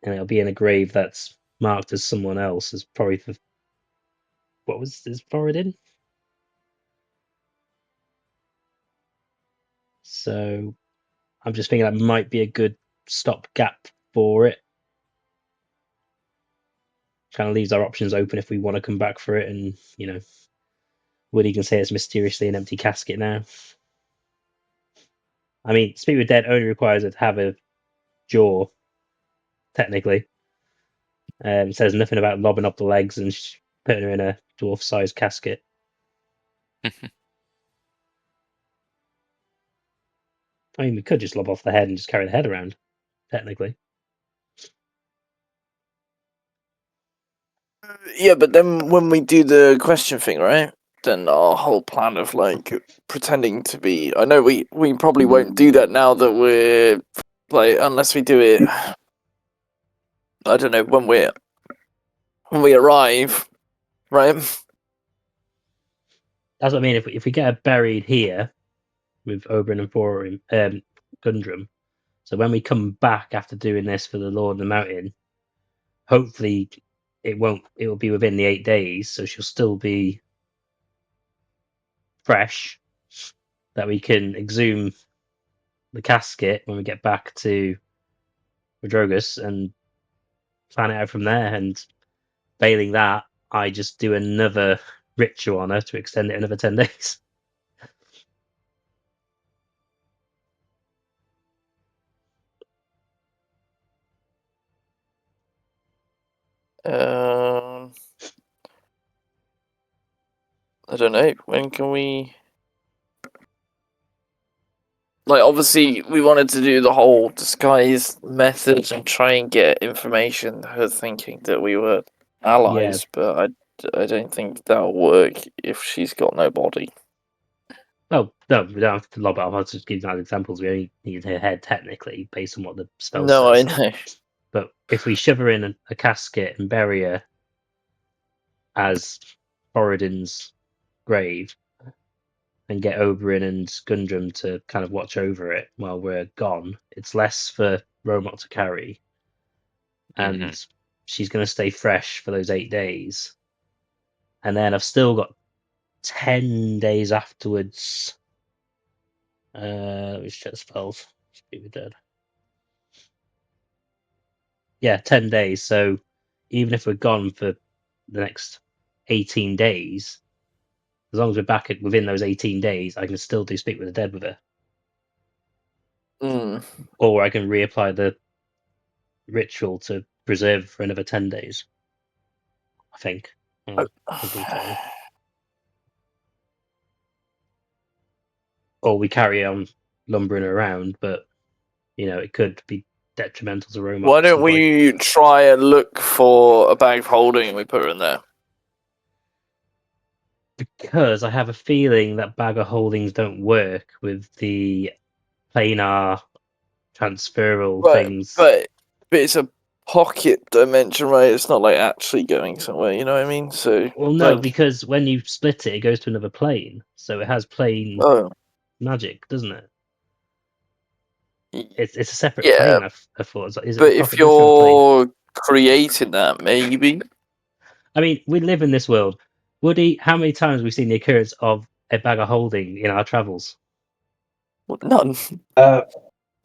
and it'll be in a grave that's marked as someone else, as probably for what was his Foradin? So I'm just thinking that might be a good stopgap for it. Kind of leaves our options open if we want to come back for it, and Woody can say it's mysteriously an empty casket now. I mean, Speak with Dead only requires it to have a jaw, technically. It says nothing about lobbing up the legs and putting her in a dwarf-sized casket. I mean, we could just lob off the head and just carry the head around, technically. Yeah, but then when we do the question thing, right? Then our whole plan of like pretending to be, I know we probably won't do that now that we're like, unless we do it, I don't know, when we arrive, right? That's what I mean. If we get her buried here with Oberyn and Gundrum, so when we come back after doing this for the Lord of the Mountain, hopefully it will be within the 8 days, so she'll still be fresh, that we can exhume the casket when we get back to Rodrogus and plan it out from there. And failing that, I just do another ritual on her to extend it another 10 days. I don't know. When can we? Like, obviously, we wanted to do the whole disguise method and try and get information. Her thinking that we were allies, but I don't think that'll work if she's got no body. Oh, no, we don't have to lob it off. I was just giving out examples. We only need her head, technically, based on what the spell No, I says. know. But if we shove her in a casket and bury her as Foradin's grave, and get Oberyn and Gundrum to kind of watch over it while we're gone, it's less for Romot to carry. And she's going to stay fresh for those 8 days. And then I've still got 10 days afterwards. Let me check the spells. Speak with Dead. Yeah, 10 days. So even if we're gone for the next 18 days, as long as we're back within those 18 days, I can still do Speak with the Dead with her. Or I can reapply the ritual to preserve for another 10 days. I think. Or we carry on lumbering around, but it could be detrimental to Roma. Why don't we try and look for a bag of holding and we put her in there? Because I have a feeling that bag of holdings don't work with the planar transferal things. But it's a pocket dimension, right? It's not like actually going somewhere, you know what I mean? So well, no, because when you split it goes to another plane, so it has plane magic, doesn't it? It's a separate plane. I thought. Is it but if you're creating that, maybe. I mean, we live in this world. Woody, how many times have we seen the occurrence of a bag of holding in our travels? None.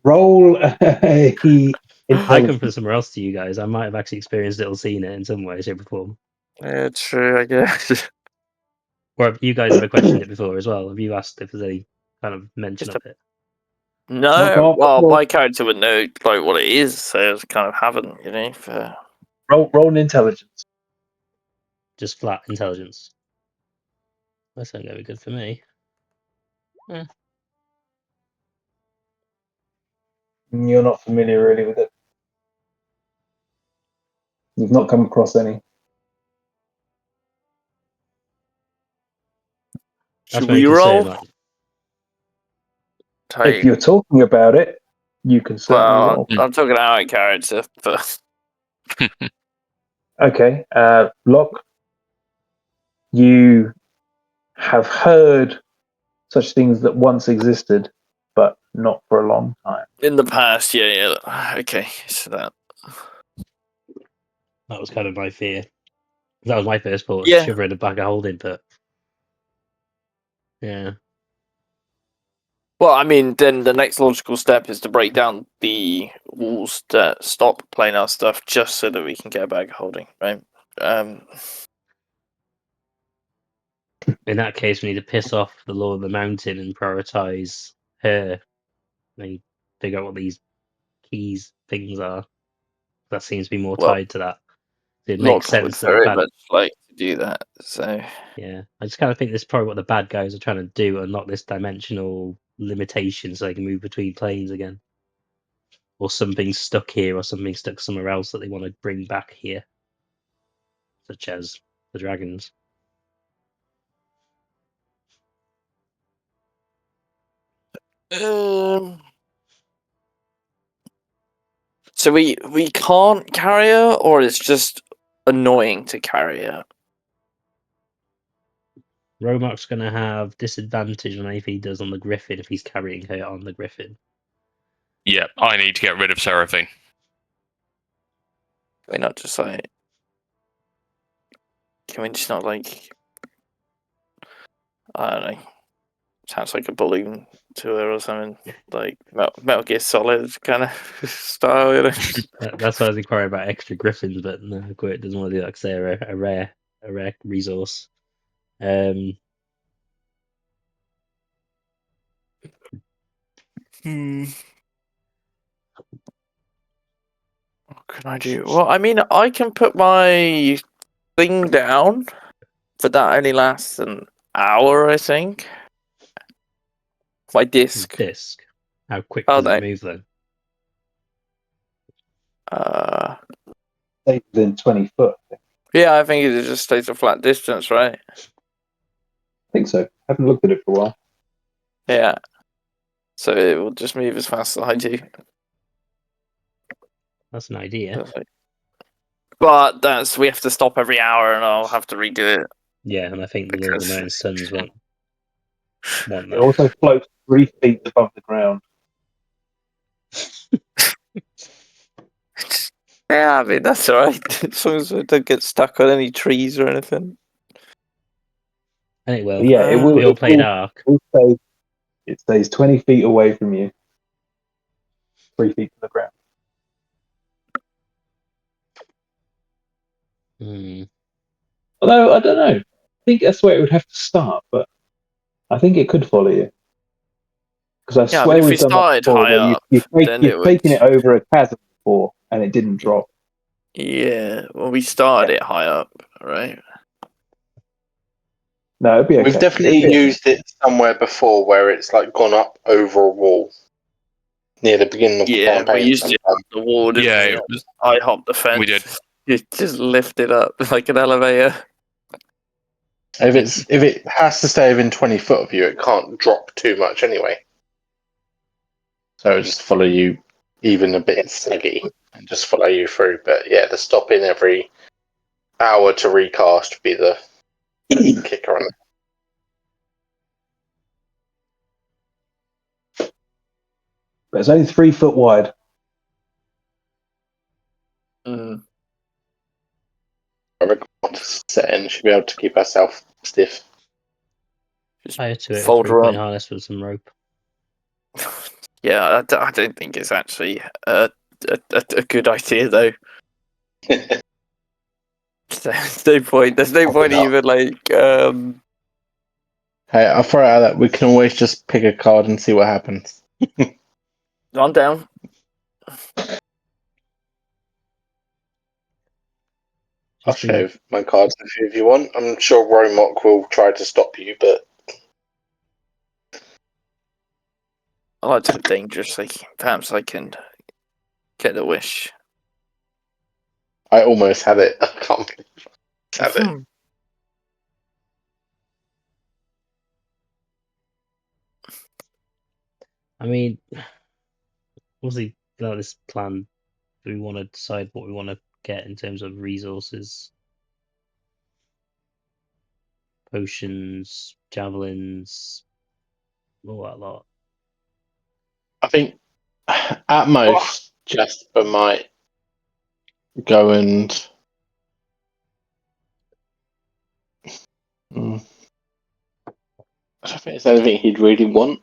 Roll I come from somewhere else to you guys. I might have actually experienced it or seen it in some way, shape, or form. Yeah, true, I guess. Or have you guys ever questioned it before as well? Have you asked if there's any kind of mention of it? No, well, my character would know like what it is, so I kind of haven't, for... Roll an intelligence. Just flat intelligence. That's not going to be good for me. You're not familiar really with it. You've not come across any. Should my we concern, roll? like, If you're talking about it, you can certainly Well, roll. I'm talking out of character, but Okay, Locke, you have heard such things that once existed, but not for a long time. in the past, yeah. Okay, so that. that was kind of my fear. That was my first thought, Yeah. shiver in the bag of holding, but yeah. Well, I mean, then the next logical step is to break down the walls that stop planar stuff, just so that we can get a bag of holding, right? In that case, we need to piss off the Lord of the Mountain and prioritize her. And figure out what these keys things are. That seems to be more Well, tied to that. It Locke makes would sense that the very bad. much like to do that. So Yeah, I just kind of think this is probably what the bad guys are trying to do, unlock this dimensional limitation so they can move between planes again. Or something's stuck here, or something stuck somewhere else that they want to bring back here, such as the dragons. So we can't carry her, or it's just annoying to carry her. Romark's going to have disadvantage on anything he does on the Griffin if he's carrying her on the Griffin. Yeah, I need to get rid of Seraphine. Can we not just like? Can we just not like? I don't know. Sounds like a balloon to her or something, like Metal Gear Solid kind of style, you know. That's why I was inquiring about extra Griffins, but no, Quirt doesn't want to do that because they're a rare resource. What can I do? Well, I mean, I can put my thing down, but that only lasts an hour, I think. My disc. Disc. How quick Oh, does no. it move then? Stay within 20 foot. I Yeah, I think it just stays a flat distance, right? think so. Haven't looked at it for a while. Yeah. So it will just move as fast as I do. That's an idea. Perfect. But we have to stop every hour, and I'll have to redo it. Yeah, and I think the Lord of the Because- Mountain Sons won't want It that. also floats 3 feet above the ground. Yeah, I mean, that's alright. As long as we don't get stuck on any trees or anything. I think well, Yeah, it will. we all It played will, Ark. it stays 20 feet away from you. 3 feet from the ground. Although, I don't know. I think that's where it would have to start, but I think it could follow you. Because I Yeah, I swear mean, if we we've done that started before, high where up, then you've taken it over a chasm before, and it didn't drop. Yeah, well, we started it high up, right? No, it'd be okay. We've definitely used it somewhere before where it's like gone up over a wall near the beginning of the Yeah, campaign. we used it sometime. on the wall, didn't Yeah, we? it was, I hopped the fence. we did. You just lift it up like an elevator. If it has to stay within 20 foot of you, it can't drop too much anyway. So it'll just follow you even a bit steady and just follow you through. But yeah, the stopping every hour to recast would be the kicker on it. But it's only 3 foot wide. Mm. I reckon once set in, should be able to keep herself stiff. Prior to it, Fold her 3-point up. harness with some rope. Yeah, I don't think it's actually a good idea, though. There's no point. There's no point not. even like. Hey, I'll throw it out that we can always just pick a card and see what happens. I'm down. I'll shave my cards if you want. I'm sure Romok will try to stop you, but I like to live dangerously. Perhaps I can get the wish. I almost had it. I can't believe I almost had it. Hmm. I mean, obviously, like this plan, do we want to decide what we want to get in terms of resources? Potions, javelins, all that lot. I think at most Jasper might go and. I don't think there's anything he'd really want.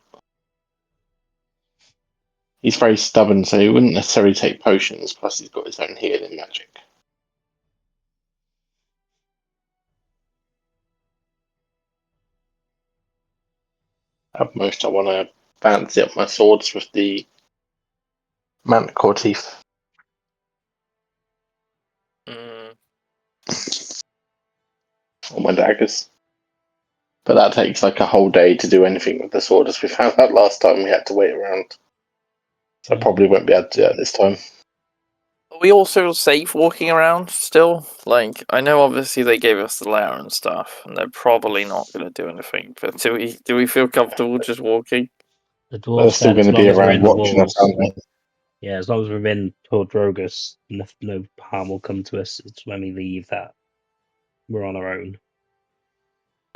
He's very stubborn, so he wouldn't necessarily take potions. Plus, he's got his own healing magic. At most, I want to fancy up my swords with the manticore teeth. Mm, Or my daggers. But that takes like a whole day to do anything with the sword, as we found out last time. We had to wait around. So I probably won't be able to do that this time. are we also safe walking around still? Like, I know obviously they gave us the lair and stuff, and they're probably not going to do anything. But do we feel comfortable just walking? The They're dwarves still said as going to long be as we're around in the watching us, walls. aren't they? Yeah, as long as we're in Port Drogus, no harm will come to us. It's when we leave that we're on our own.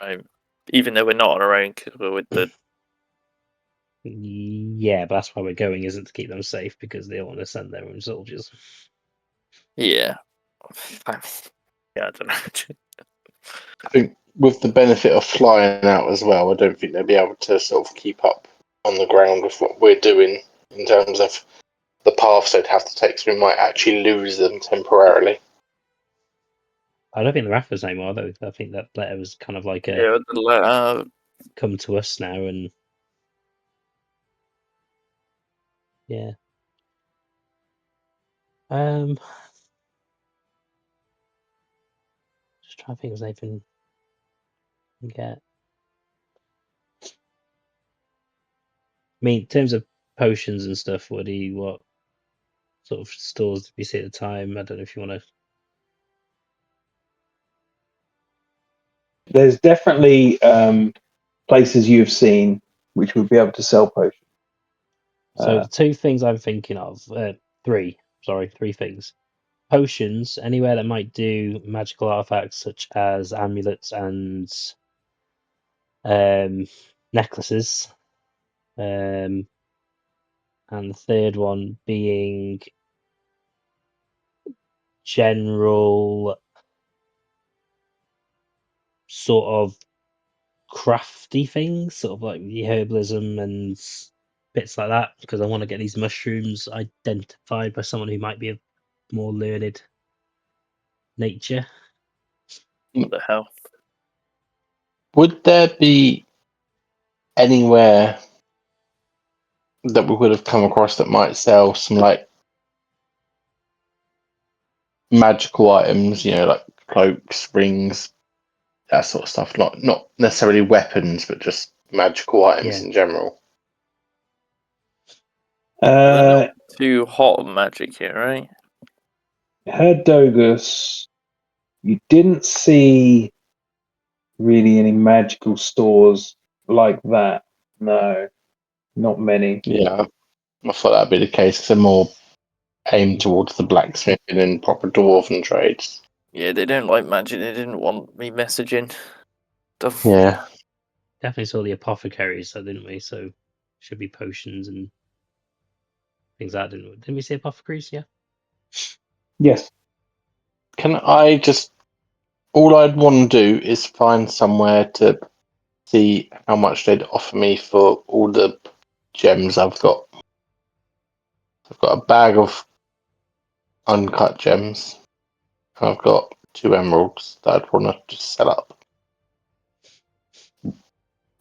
Right. Even though we're not on our own, because we're with the. Yeah, but that's why we're going, isn't to keep them safe, because they don't want to send their own soldiers. Yeah. Yeah, I don't know. I think with the benefit of flying out as well, I don't think they'll be able to sort of keep up on the ground with what we're doing in terms of the paths they'd have to take, so we might actually lose them temporarily. I don't think they're after us anymore, though. I think that letter was kind of like a Yeah, the letter. come to us now, and yeah. Just trying to think if there's anything we can get. I mean, in terms of potions and stuff, what sort of stores did we see at the time? I don't know if you want to. There's definitely places you've seen which would be able to sell potions. So the two things I'm thinking of, three things. Potions, anywhere that might do magical artifacts such as amulets and necklaces. And the third one being general sort of crafty things, sort of like the herbalism and bits like that, because I want to get these mushrooms identified by someone who might be of more learned nature. What the hell? Would there be anywhere that we would have come across that might sell some like magical items, like cloaks, rings, that sort of stuff? Not necessarily weapons, but just magical items Yeah. in general. Uh, Too hot on magic here, right? Heard Dogus, you didn't see really any magical stores like that. No, not many. Yeah, I thought that'd be the case. 'Cause they're more aimed towards the blacksmithing and proper dwarven trades. Yeah, they don't like magic. They didn't want me messaging stuff. Yeah. Definitely saw the apothecaries, didn't we? So should be potions and things like that, didn't we see apothecaries? Yeah. Yes. Can I just? All I'd want to do is find somewhere to see how much they'd offer me for all the gems I've got. I've got a bag of uncut gems. And I've got 2 emeralds that I'd want to just sell up.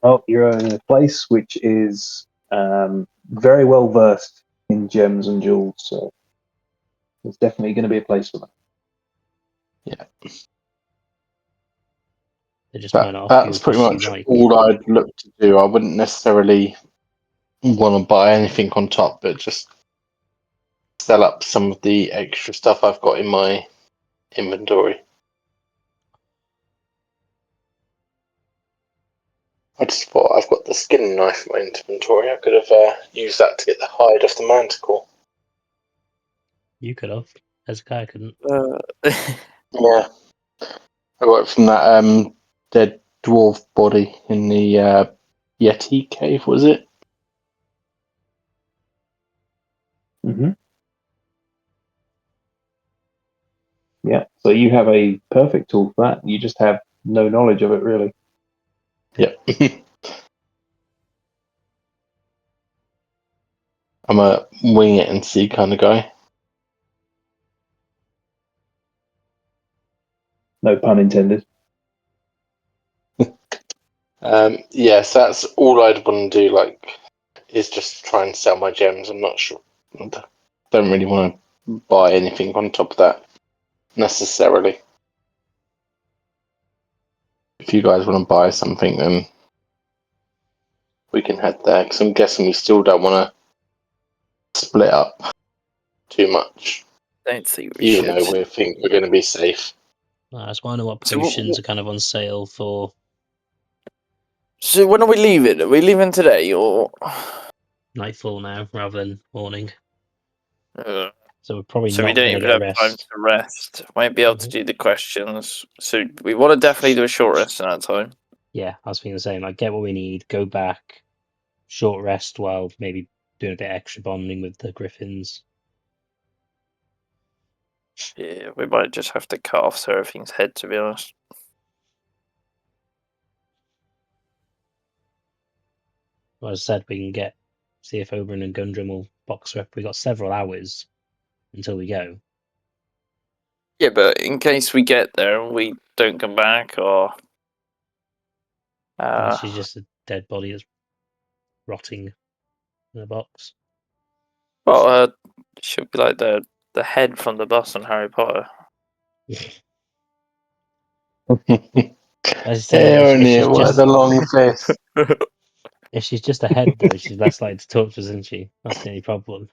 Well, you're in a place which is very well versed in gems and jewels, so it's definitely going to be a place for that. Yeah. They're just trying to offer That's you pretty just much like all I'd look to do. I wouldn't necessarily want to buy anything on top, but just sell up some of the extra stuff I've got in my inventory. I just thought I've got the skin knife in my inventory. I could have used that to get the hide off the manticore. You could have. Hezekiah couldn't. Yeah, I got it from that dead dwarf body in the Yeti cave, was it? Mm-hmm. Yeah. So you have a perfect tool for that. You just have no knowledge of it, really. Yep. I'm a wing it and see kind of guy. No pun intended. Yes, that's all I'd want to do. Like, is just try and sell my gems. I'm not sure. Don't really want to buy anything on top of that necessarily. If you guys want to buy something, then we can head there. Because I'm guessing we still don't want to split up too much, Don't think we even should. though we think we're going to be safe. I just want to know what So potions are kind of on sale for So when are we leaving? Are we leaving today or? nightfall now rather than morning. Uh, So we're probably so we not don't going to even get have time rest. to rest. Won't be able to Mhm. do the questions. So we want to definitely do a short rest in that time. Yeah, I was thinking the same. Like, get what we need, go back, short rest while maybe doing a bit extra bonding with the griffins. Yeah, we might just have to cut off Seraphine's head, to be honest. Well, as I said, we can see if Oberyn and Gundren will box her up. We got several hours until we go. Yeah, but in case we get there and we don't come back, or And she's just a dead body that's rotting in a box. well, she'll be like the head from the bus on Harry Potter. As I said, What a long face. if she's just a head, though, she's less likely to talk to us, isn't she? That's the only problem.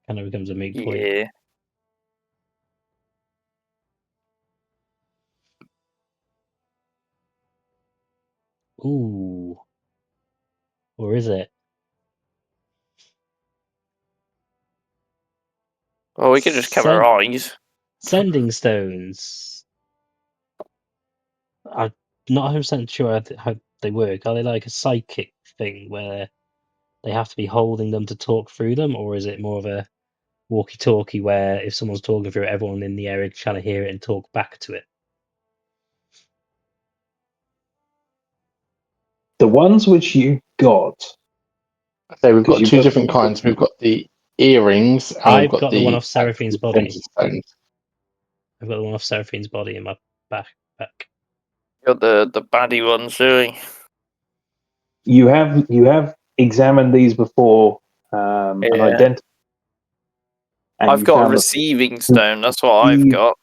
Kind of becomes a moot point. Yeah. Ooh. Or is it? Well, we could just cover our eyes. Sending stones. I'm not 100% sure how they work. Are they like a psychic thing where they have to be holding them to talk through them, or is it more of a walkie-talkie where if someone's talking through it, everyone in the area can kind of hear it and talk back to it? The ones which you got. So we've 'Cause got you've two got different kinds. We've got the earrings and we've I've got got the one the off Seraphine's actual body. sensor stones. I've got the one off Seraphine's body in my backpack. Got the baddie ones, really. You have examined these before and Yeah. identified. And I've you got a found that receiving stone. That's what I've got.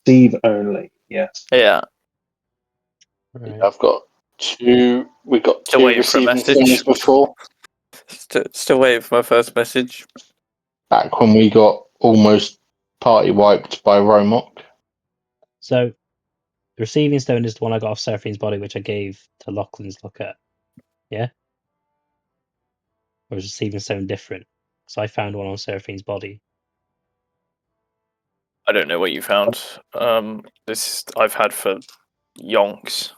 receive only. Yes. Yeah. Right. I've got two. We got Still two waiting for a receiving message. stones before. Still waiting for my first message. Back when we got almost party wiped by Romok. So the receiving stone is the one I got off Seraphine's body, which I gave to Lachlan's look at. Yeah? Or is receiving stone different? So I found one on Seraphine's body. I don't know what you found. This I've had for yonks.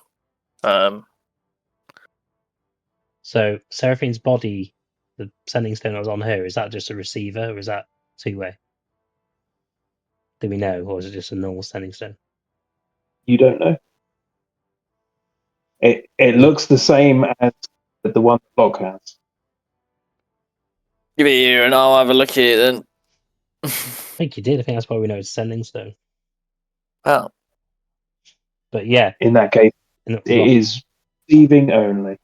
So Seraphine's body, the sending stone that was on her, is that just a receiver or is that two-way? Do we know, or is it just a normal sending stone? You don't know. It looks the same as the one that Locke has. Give it here and I'll have a look at it then. I think you did. I think that's why we know it's sending stone. Oh. But yeah, In that case, it is receiving only.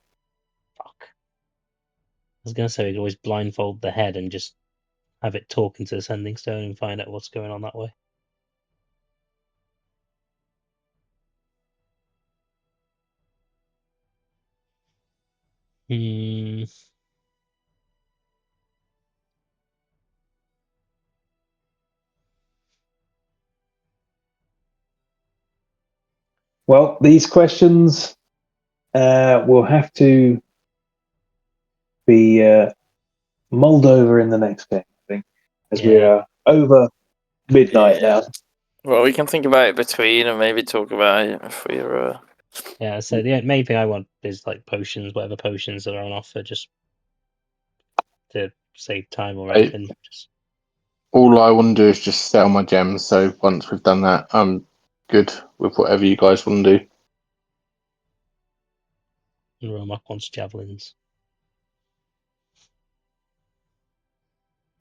Fuck. I was gonna say we could always blindfold the head and just have it talk into the sending stone and find out what's going on that way. Hmm. Well, these questions will have to be mulled over in the next game, I think, as we Yeah. are over midnight now. Well, we can think about it between and maybe talk about it if we're. Yeah, so the main thing I want is like potions, whatever potions that are on offer, just to save time or Right. anything. Just All I want to do is just sell my gems. So once we've done that, I'm good with whatever you guys want to do. Romak wants javelins.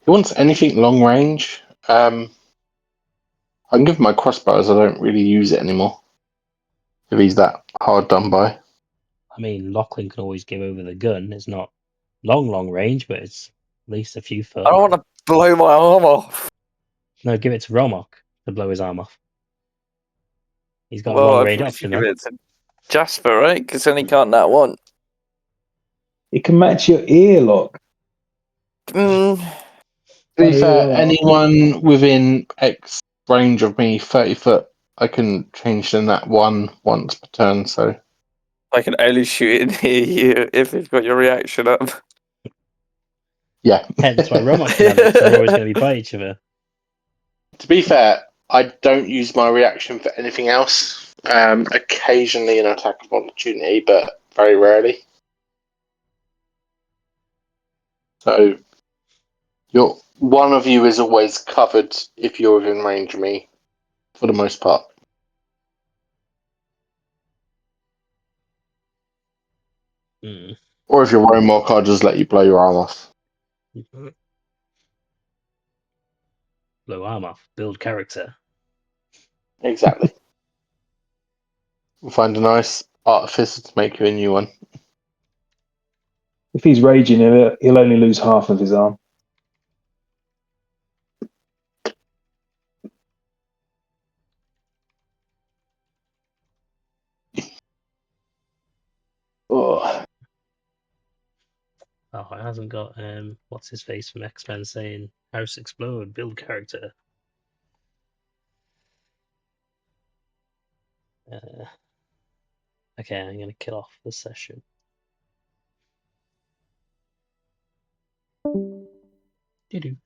If he wants anything long range, I can give him my crossbows. I don't really use it anymore. If he's that hard done by. I mean, Lachlan can always give over the gun. It's not long range, but it's at least a few foot. I don't want to blow my arm off. No, give it to Romok to blow his arm off. He's got a Well, long I range probably option should give then. it to Jasper, right? Because then he can't that one. It can match your ear lock. Mm, To be Funny fair, or not. anyone within X range of me, 30 foot, I can change them that once per turn. So I can only shoot it near you if you've got your reaction up. yeah. Hence why Romok can have it, because they're always going to be by each other. To be fair, I don't use my reaction for anything else. Occasionally an attack of opportunity, but very rarely. So one of you is always covered if you're within range of me, for the most part. Mm. Or if you're Romok, I'll just let you blow your arm off. Blow arm off. Build character. Exactly. We'll find a nice artificer to make you a new one. If he's raging, he'll only lose half of his arm. Oh. Oh, it hasn't got what's his face from X-Men saying House Explode, build character. Okay, I'm gonna kill off this session. Doo-doo.